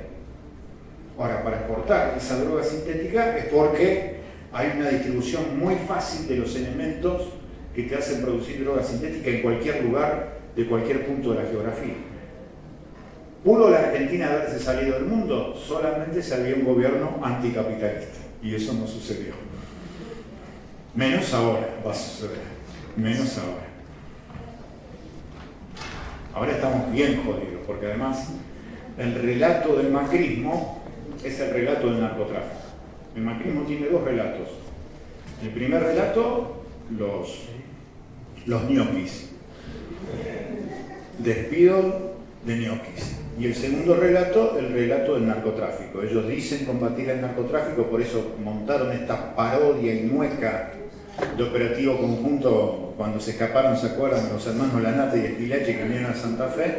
Ahora, para exportar esa droga sintética es porque hay una distribución muy fácil de los elementos que te hacen producir droga sintética en cualquier lugar, de cualquier punto de la geografía. ¿Pudo la Argentina haberse salido del mundo? Solamente si había un gobierno anticapitalista. Y eso no sucedió. Menos ahora va a suceder. Menos ahora. Ahora estamos bien jodidos, porque además el relato del macrismo es el relato del narcotráfico. El macrismo tiene 2 relatos. El primer relato, los ñoquis. Despido de ñoquis. Y el segundo relato, el relato del narcotráfico. Ellos dicen combatir el narcotráfico, por eso montaron esta parodia y mueca de operativo conjunto cuando se escaparon, ¿se acuerdan? Los hermanos Lanata y Esquilache que vinieron a Santa Fe,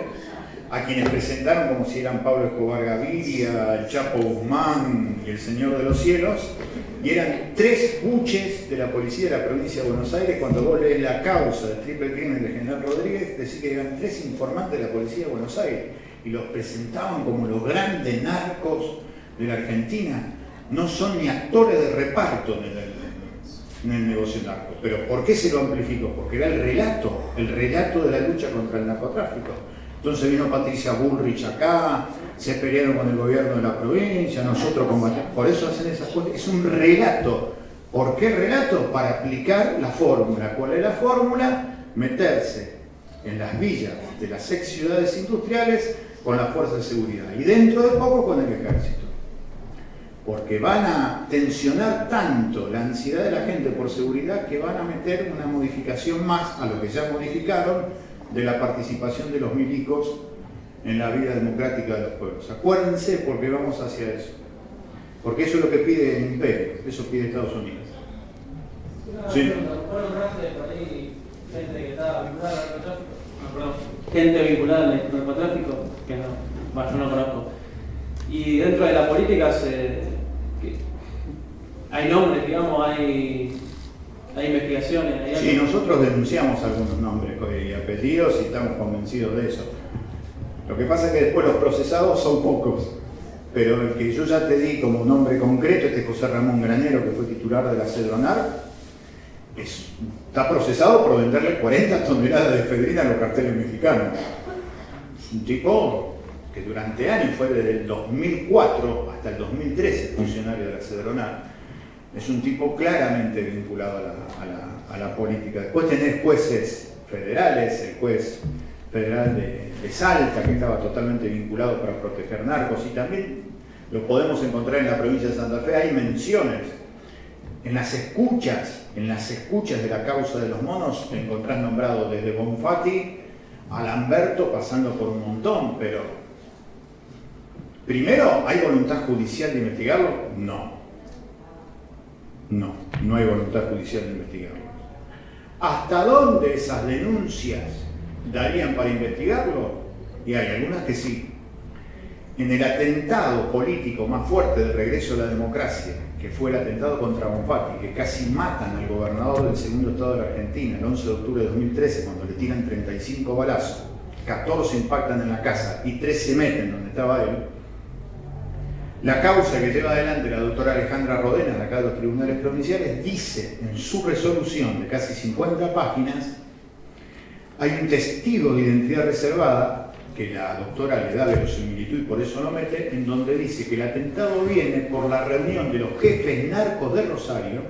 a quienes presentaron como si eran Pablo Escobar Gaviria, el Chapo Guzmán y el Señor de los Cielos, y eran 3 buches de la policía de la provincia de Buenos Aires. Cuando vos lees la causa del triple crimen de General Rodríguez, decís que eran 3 informantes de la policía de Buenos Aires, y los presentaban como los grandes narcos de la Argentina. No son ni actores de reparto en el negocio narco. Pero ¿por qué se lo amplificó? Porque era el relato de la lucha contra el narcotráfico. Entonces vino Patricia Bullrich acá, se pelearon con el gobierno de la provincia, nosotros combatimos. Por eso hacen esas cosas. Es un relato. ¿Por qué relato? Para aplicar la fórmula. ¿Cuál es la fórmula? Meterse en las villas de las ex ciudades industriales con las fuerzas de seguridad y dentro de poco con el ejército. Porque van a tensionar tanto la ansiedad de la gente por seguridad que van a meter una modificación más a lo que ya modificaron de la participación de los milicos en la vida democrática de los pueblos. Acuérdense, porque vamos hacia eso. Porque eso es lo que pide el imperio, eso pide Estados Unidos. Sí. Gente que está vinculada al narcotráfico. Gente vinculada al narcotráfico, que no, bueno, yo no conozco. Y dentro de la política hay nombres, digamos, hay investigaciones. Sí, nosotros denunciamos algunos nombres y apellidos y estamos convencidos de eso. Lo que pasa es que después los procesados son pocos, pero el que yo ya te di como nombre concreto, este José Ramón Granero, que fue titular de la Cedronar, está procesado por venderle 40 toneladas de efedrina a los carteles mexicanos. Es un tipo que durante años fue desde el 2004 hasta el 2013 funcionario de la Cedronar. Es un tipo claramente vinculado a la política. Después tenés jueces federales, el juez federal de Salta, que estaba totalmente vinculado para proteger narcos, y también lo podemos encontrar en la provincia de Santa Fe. Hay menciones en las escuchas en las escuchas de la causa de los monos te encontrás nombrado desde Bonfatti a Lamberto, pasando por un montón, pero primero, ¿hay voluntad judicial de investigarlo? No hay voluntad judicial de investigarlo. ¿Hasta dónde esas denuncias darían para investigarlo? Y hay algunas que sí. En el atentado político más fuerte del regreso a la democracia, que fue el atentado contra Bonfatti, que casi matan al gobernador del segundo estado de la Argentina el 11 de octubre de 2013, cuando le tiran 35 balazos, 14 impactan en la casa y 3 se meten donde estaba él. La causa que lleva adelante la doctora Alejandra Rodena, de acá de los tribunales provinciales, dice en su resolución de casi 50 páginas, hay un testigo de identidad reservada que la doctora le da verosimilitud y por eso lo mete, en donde dice que el atentado viene por la reunión de los jefes narcos de Rosario,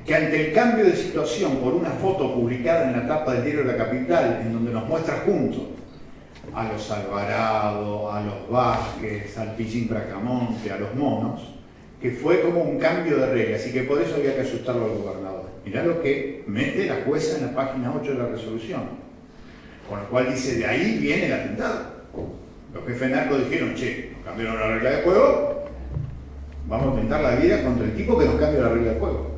que ante el cambio de situación por una foto publicada en la tapa del diario La Capital, en donde nos muestra juntos a los Alvarado, a los Vázquez, al Pichín Bracamonte, a los monos, que fue como un cambio de reglas y que por eso había que asustarlo al gobernador. Mirá lo que mete la jueza en la página 8 de la resolución. Con lo cual dice, de ahí viene el atentado. Los jefes narcos dijeron, che, nos cambiaron la regla de juego, vamos a tentar la vida contra el tipo que nos cambia la regla de juego.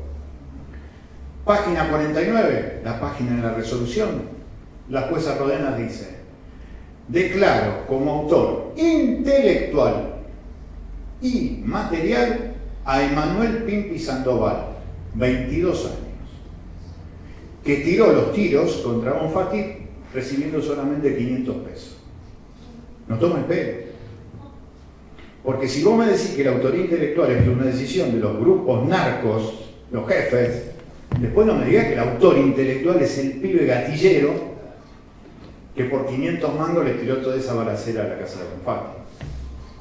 Página 49, la página de la resolución, la jueza Rodenas dice, declaro como autor intelectual y material a Emanuel Pimpi Sandoval, 22 años, que tiró los tiros contra Bonfatti recibiendo solamente 500 pesos. No toma el pelo. Porque si vos me decís que la autoría intelectual es una decisión de los grupos narcos, los jefes, después no me digas que el autor intelectual es el pibe gatillero que por 500 mangos le tiró toda esa balacera a la casa de Bonfatti.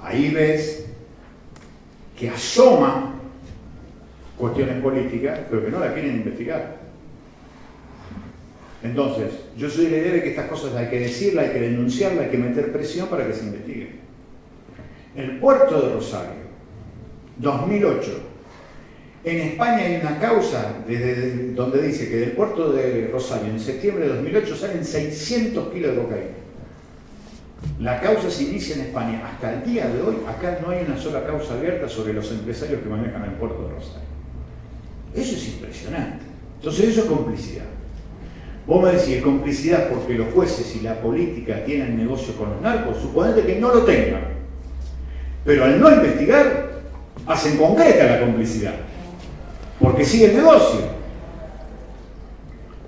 Ahí ves que asoma cuestiones políticas, pero que no la quieren investigar. Entonces, yo soy de la idea de que estas cosas hay que decirlas, hay que denunciarlas, hay que meter presión para que se investigue. El puerto de Rosario, 2008. En España hay una causa desde donde dice que del puerto de Rosario, en septiembre de 2008, salen 600 kilos de cocaína. La causa se inicia en España. Hasta el día de hoy, acá no hay una sola causa abierta sobre los empresarios que manejan el puerto de Rosario. Eso es impresionante. Entonces, eso es complicidad. Vos me decís, complicidad porque los jueces y la política tienen negocio con los narcos, suponete que no lo tengan. Pero al no investigar, hacen concreta la complicidad. Porque sigue el negocio.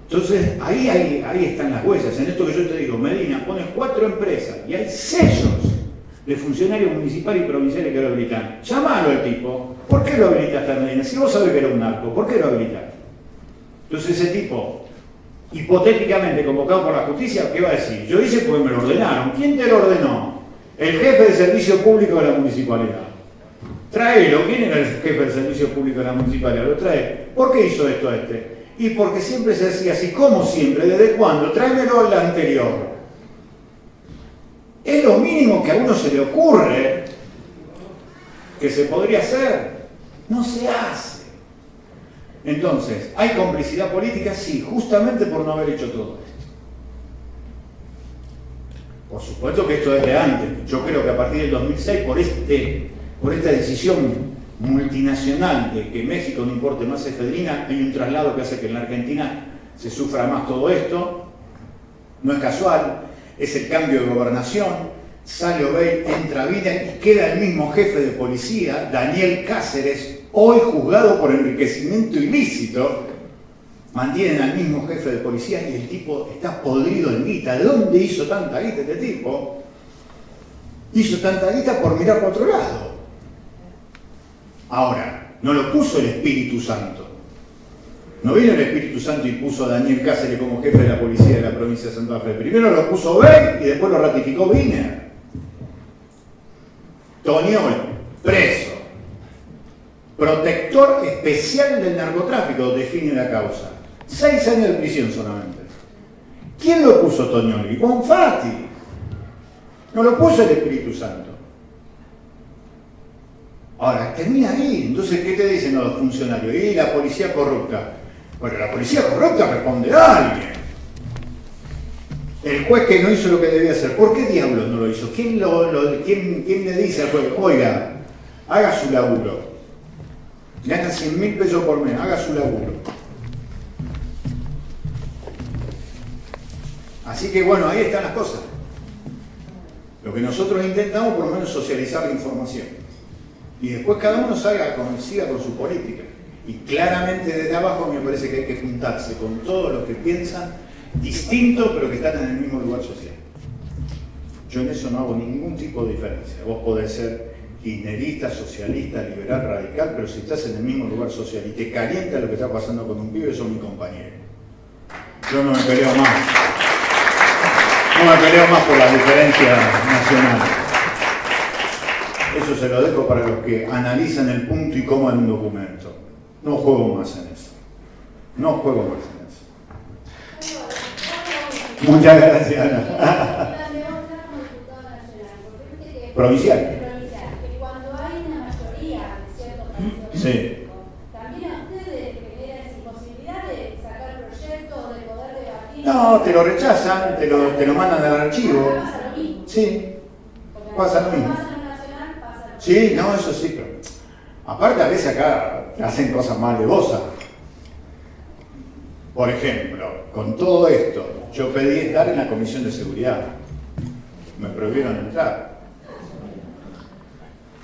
Entonces, ahí están las huellas. En esto que yo te digo, Medina pone 4 empresas y hay sellos de funcionarios municipales y provinciales que lo habilitan. Llamalo al tipo. ¿Por qué lo habilitaste a Medina? Si vos sabés que era un narco, ¿por qué lo habilitaste? Entonces ese tipo, hipotéticamente convocado por la justicia, ¿qué va a decir? Yo hice porque me lo ordenaron. ¿Quién te lo ordenó? El jefe de servicio público de la municipalidad. Tráelo. ¿Quién era el jefe de servicio público de la municipalidad? Lo trae. ¿Por qué hizo esto este? Y porque siempre se hacía así. ¿Cómo siempre? ¿Desde cuándo? Tráemelo al anterior. Es lo mínimo que a uno se le ocurre que se podría hacer. No se hace. Entonces, ¿hay complicidad política? Sí, justamente por no haber hecho todo esto. Por supuesto que esto es de antes. Yo creo que a partir del 2006, por esta decisión multinacional de que México no importe más efedrina, hay un traslado que hace que en la Argentina se sufra más todo esto. No es casual, es el cambio de gobernación. Sale Obey, entra Biden y queda el mismo jefe de policía, Daniel Cáceres, hoy juzgado por enriquecimiento ilícito. Mantienen al mismo jefe de policía y el tipo está podrido en guita. ¿De dónde hizo tanta guita este tipo? Hizo tanta guita por mirar para otro lado. Ahora, no lo puso el Espíritu Santo. No vino el Espíritu Santo y puso a Daniel Cáceres como jefe de la policía de la provincia de Santa Fe. Primero lo puso Obey y después lo ratificó Wiener. Toniol, preso. Protector especial del narcotráfico, define la causa. 6 años de prisión solamente. ¿Quién lo puso Tonioli? Bonfatti. No lo puso el Espíritu Santo. Ahora, termina ahí. Entonces, ¿qué te dicen los funcionarios? Y la policía corrupta. Bueno, la policía corrupta responde a alguien. El juez que no hizo lo que debía hacer, ¿por qué diablos no lo hizo? ¿Quién le dice al juez, oiga, haga su laburo? Gana 100.000 pesos por mes, haga su laburo. Así que bueno, ahí están las cosas. Lo que nosotros intentamos por lo menos socializar la información. Y después cada uno siga con su política. Y claramente desde abajo me parece que hay que juntarse con todos los que piensan distinto, pero que están en el mismo lugar social. Yo en eso no hago ningún tipo de diferencia. Vos podés ser kirchnerista, socialista, liberal, radical, pero si estás en el mismo lugar social y te calienta lo que está pasando con un pibe, son mi compañero. Yo no me peleo más. No me peleo más por las diferencias nacionales. Eso se lo dejo para los que analizan el punto y coma en un documento. No juego más en eso. No juego más en eso. Muchas gracias, Ana. Provincial. Cuando hay una mayoría de ciertos partidos Sí. también a ustedes generan esa posibilidad de sacar proyectos, de poder debatir. No, te lo rechazan, te lo mandan al archivo. Pasa lo mismo. Sí, pasa lo mismo. Pasa en lo nacional, pasa lo mismo. Sí, no, eso sí, pero aparte a veces acá hacen cosas más alevosas. Por ejemplo, con todo esto, yo pedí estar en la Comisión de Seguridad. Me prohibieron entrar.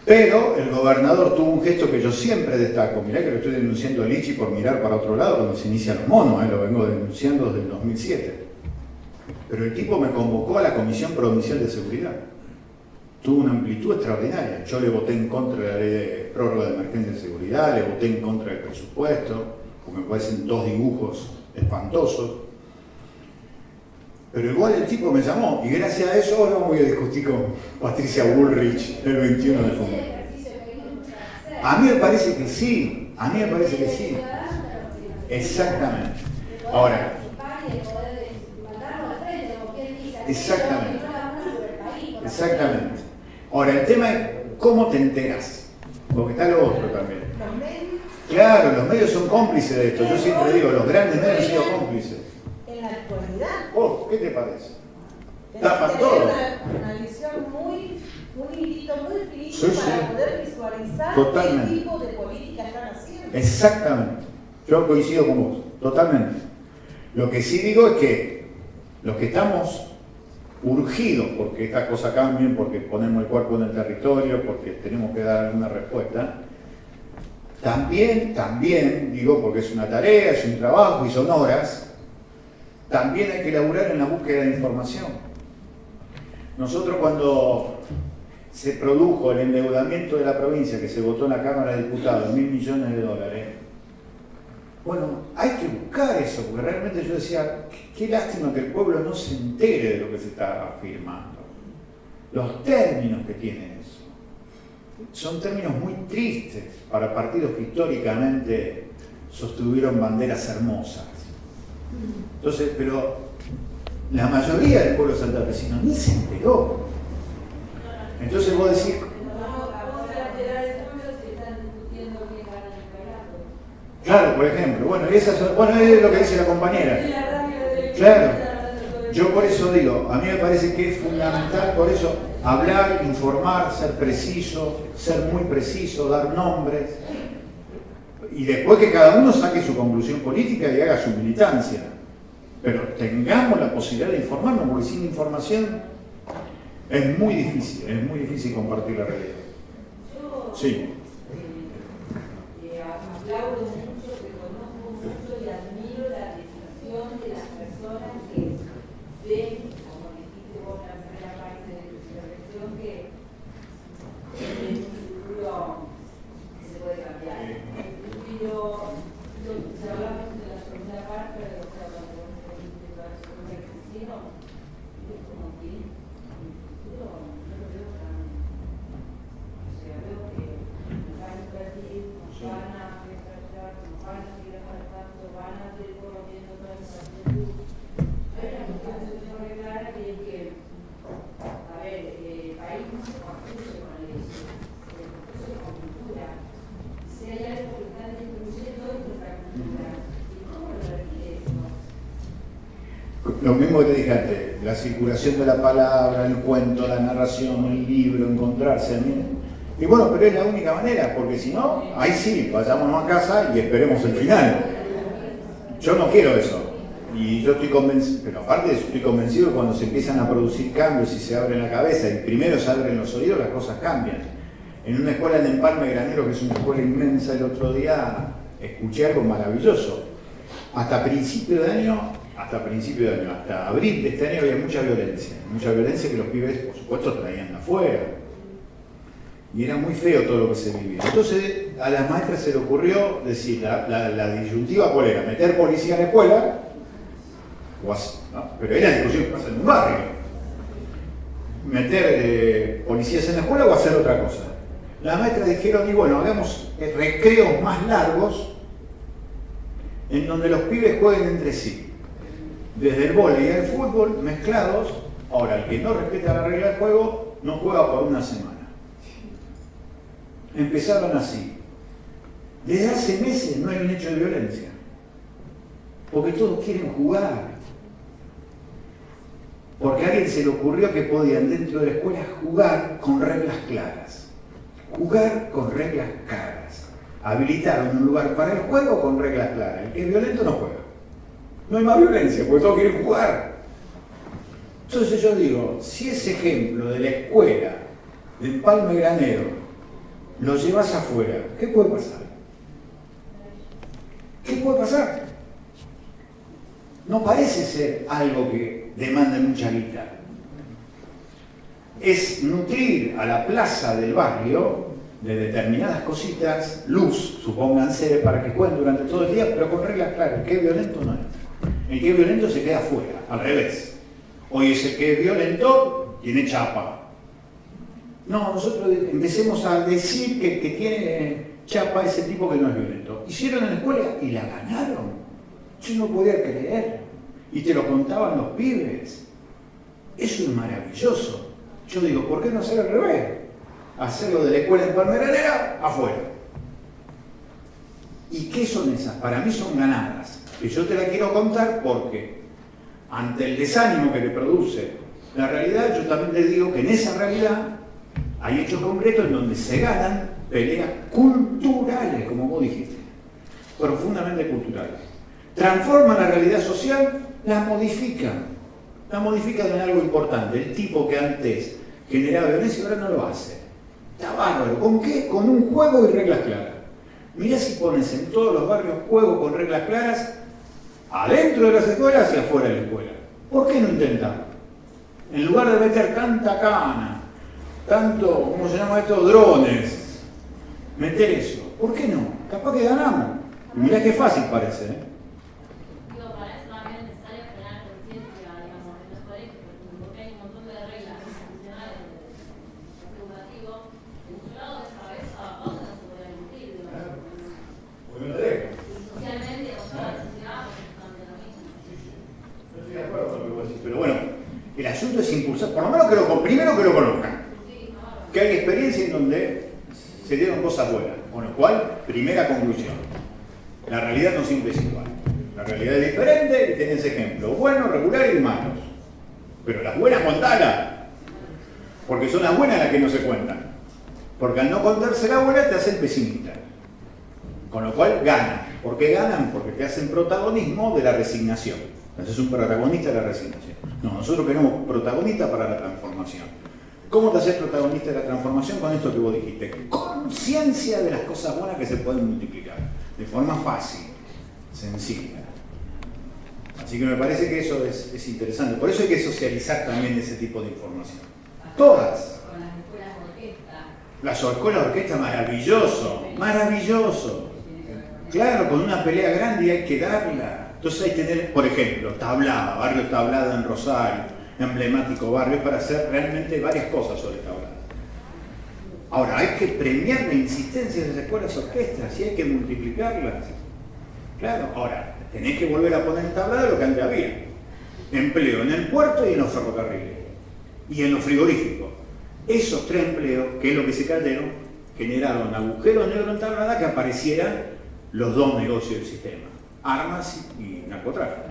Pero el gobernador tuvo un gesto que yo siempre destaco. Mirá que lo estoy denunciando a Lichi por mirar para otro lado cuando se inician los monos, lo vengo denunciando desde el 2007. Pero el tipo me convocó a la Comisión Provincial de Seguridad. Tuvo una amplitud extraordinaria. Yo le voté en contra de la ley de prórroga de emergencia de seguridad, le voté en contra del presupuesto, porque me parecen dos dibujos espantosos. Pero igual el tipo me llamó, y gracias a eso ahora voy a discutir con Patricia Bullrich el 21 de junio. A mí me parece que sí, a mí me parece que sí. Exactamente. Ahora, exactamente. Exactamente. Ahora, el tema es cómo te enteras, porque está lo otro también. Claro, los medios son cómplices de esto. Yo siempre digo, los grandes medios han sido cómplices. En la actualidad. Oh, ¿qué te parece? Tenés Tapan que todo. tener una visión un hilito muy finito Sí, para sí. poder visualizar Totalmente. qué tipo de política están haciendo. Exactamente. Yo coincido con vos, totalmente. Lo que sí digo es que los que estamos urgidos porque estas cosas cambien, porque ponemos el cuerpo en el territorio, porque tenemos que dar alguna respuesta, también, digo, porque es una tarea, es un trabajo y son horas, también hay que laburar en la búsqueda de información. Nosotros cuando se produjo el endeudamiento de la provincia, que se votó en la Cámara de Diputados, 1.000 millones de dólares, bueno, hay que buscar eso, porque realmente yo decía, qué lástima que el pueblo no se entere de lo que se está afirmando. Los términos que tiene eso son términos muy tristes para partidos que históricamente sostuvieron banderas hermosas. Entonces, pero la mayoría del pueblo santafesino ni se enteró. Entonces vos decís, claro, por ejemplo, bueno, es lo que dice la compañera. Claro, yo por eso digo, a mí me parece que es fundamental, por eso, hablar, informar, ser preciso, ser muy preciso, dar nombres, y después que cada uno saque su conclusión política y haga su militancia. Pero tengamos la posibilidad de informarnos, porque sin información es muy difícil compartir la realidad. Sí. Aplaudo mucho, reconozco mucho y admiro la decisión de las personas que ven, como dijiste vos en la primera parte de tu intervención, que es un futuro que se puede cambiar. Pero si hablamos de la segunda parte, o sea, cuando vos dijiste que vas a ser un campesino, es como que en el futuro no lo veo tan. O sea, veo que nos van a invertir, nos van a van a seguir avanzando, van a seguir promoviendo toda esa actitud. Hay una cuestión que se arreglar que Lo mismo que te dije antes, la circulación de la palabra, el cuento, la narración, el libro, encontrarse. Y bueno, pero es la única manera, porque si no, ahí sí, vayámonos a casa y esperemos el final. Yo no quiero eso. Y yo estoy convencido, pero aparte de eso, estoy convencido que cuando se empiezan a producir cambios y se abre la cabeza y primero se abren los oídos, las cosas cambian. En una escuela en Empalme Granero, que es una escuela inmensa, el otro día escuché algo maravilloso. Hasta principio de año, hasta abril de este año había mucha violencia que los pibes, por supuesto, traían de afuera. Y era muy feo todo lo que se vivía. Entonces a las maestras se le ocurrió decir, la disyuntiva cuál era, meter policía en la escuela, ¿no? Pero era la discusión que pasa en un barrio. Meter policías en la escuela o hacer otra cosa. Las maestras dijeron, y bueno, hagamos recreos más largos en donde los pibes jueguen entre sí. Desde el vóley y el fútbol mezclados. Ahora, el que no respeta la regla del juego no juega por una semana. Empezaron así. Desde hace meses no hay un hecho de violencia. Porque todos quieren jugar. Porque a alguien se le ocurrió que podían dentro de la escuela jugar con reglas claras. Jugar con reglas claras. Habilitaron un lugar para el juego con reglas claras. El que es violento no juega. No hay más violencia, porque todos quieren jugar. Entonces yo digo, si ese ejemplo de la escuela de Empalme Granero lo llevas afuera, ¿qué puede pasar? ¿Qué puede pasar? No parece ser algo que demanda mucha guita. Es nutrir a la plaza del barrio de determinadas cositas, luz, supónganse, para que jueguen durante todo el día, pero con reglas claras. El que es violento no entra. El que es violento se queda afuera, al revés. Hoy es el que es violento, tiene chapa. No, nosotros empecemos a decir que tiene chapa ese tipo que no es violento. Hicieron en la escuela y la ganaron. Yo no podía creer. Y te lo contaban los pibes. Eso es maravilloso. Yo digo, ¿por qué no hacer al revés? Hacerlo de la escuela en Palmeranera afuera. ¿Y qué son esas? Para mí son ganadas. Que yo te la quiero contar porque ante el desánimo que te produce la realidad, yo también te digo que en esa realidad hay hechos concretos en donde se ganan peleas culturales, como vos dijiste, profundamente culturales. Transforman la realidad social, la modifican en algo importante. El tipo que antes generaba violencia ahora no lo hace. Está bárbaro. ¿Con qué? Con un juego y reglas claras. Mirá si pones en todos los barrios juego con reglas claras, adentro de las escuelas y afuera de la escuela. ¿Por qué no intentarlo? En lugar de meter tanta cana, tanto, ¿cómo se llama esto? Drones. Meter eso. ¿Por qué no? Capaz que ganamos. Y mirá qué fácil parece, ¿eh? Digo, para eso también es necesario generar conciencia, digamos, en los colegios, porque hay un montón de reglas institucionales educativos. En un lado de esa cabeza, a otros no se puede mentir, digamos. Y socialmente, o sea, la sociedad, pues es también lo mismo. Yo estoy de acuerdo con lo que vos decís, pero bueno, el asunto es impulsar, por lo menos primero que lo conozcan. Que hay experiencia en donde se dieron cosas buenas, con lo cual, primera conclusión, la realidad no siempre es igual. La realidad es diferente y tenés ejemplos buenos, regulares y malos. Pero las buenas contalas, porque son las buenas las que no se cuentan. Porque al no contarse la buena te hacen pesimista. Con lo cual ganan. ¿Por qué ganan? Porque te hacen protagonismo de la resignación. Entonces es un protagonista de la resignación. No, nosotros queremos protagonista para la transformación. ¿Cómo te haces protagonista de la transformación? Con esto que vos dijiste. Conciencia de las cosas buenas que se pueden multiplicar. De forma fácil, sencilla. Así que me parece que eso es interesante. Por eso hay que socializar también ese tipo de información. Todas. Con las escuelas de orquesta. Las escuelas de orquesta, maravilloso. Maravilloso. Claro, con una pelea grande hay que darla. Entonces hay que tener, por ejemplo, Tablada, barrio Tablada en Rosario. Emblemático barrio para hacer realmente varias cosas sobre Tablada. Ahora, hay que premiar la insistencia de las escuelas orquestas y hay que multiplicarlas. Claro, ahora, tenés que volver a poner en Tablada lo que antes había. Empleo en el puerto y en los ferrocarriles. Y en los frigoríficos. Esos 3 empleos, que es lo que se cayeron, generaron agujeros negros en Tablada que aparecieran los 2 negocios del sistema. Armas y narcotráfico.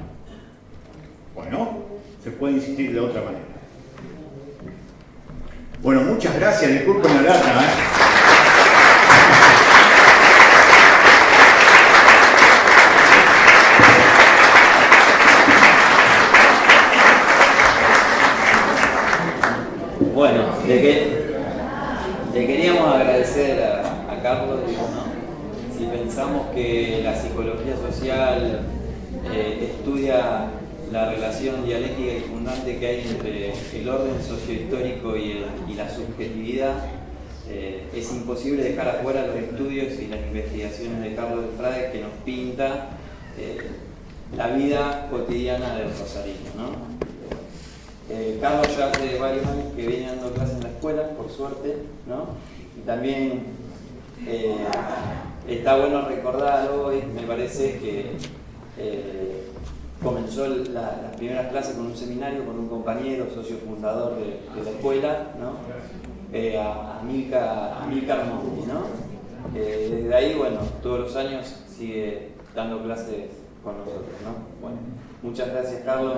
Bueno, se puede insistir de otra manera. Bueno, muchas gracias, disculpen la lata, Bueno, le queríamos agradecer a Carlos, ¿no? Si pensamos que la psicología social estudia la relación dialéctica y fundante que hay entre el orden sociohistórico y la subjetividad, es imposible dejar afuera los estudios y las investigaciones de Carlos de Frade, que nos pinta la vida cotidiana del rosarino, ¿no? Carlos ya hace varios años que viene dando clases en la escuela, por suerte, ¿no? Y también está bueno recordar hoy, me parece que comenzó las primeras clases con un seminario con un compañero, socio fundador de la escuela, ¿no? Amílcar Monti, ¿no? Desde ahí, bueno, todos los años sigue dando clases con nosotros, ¿no? Bueno, muchas gracias, Carlos.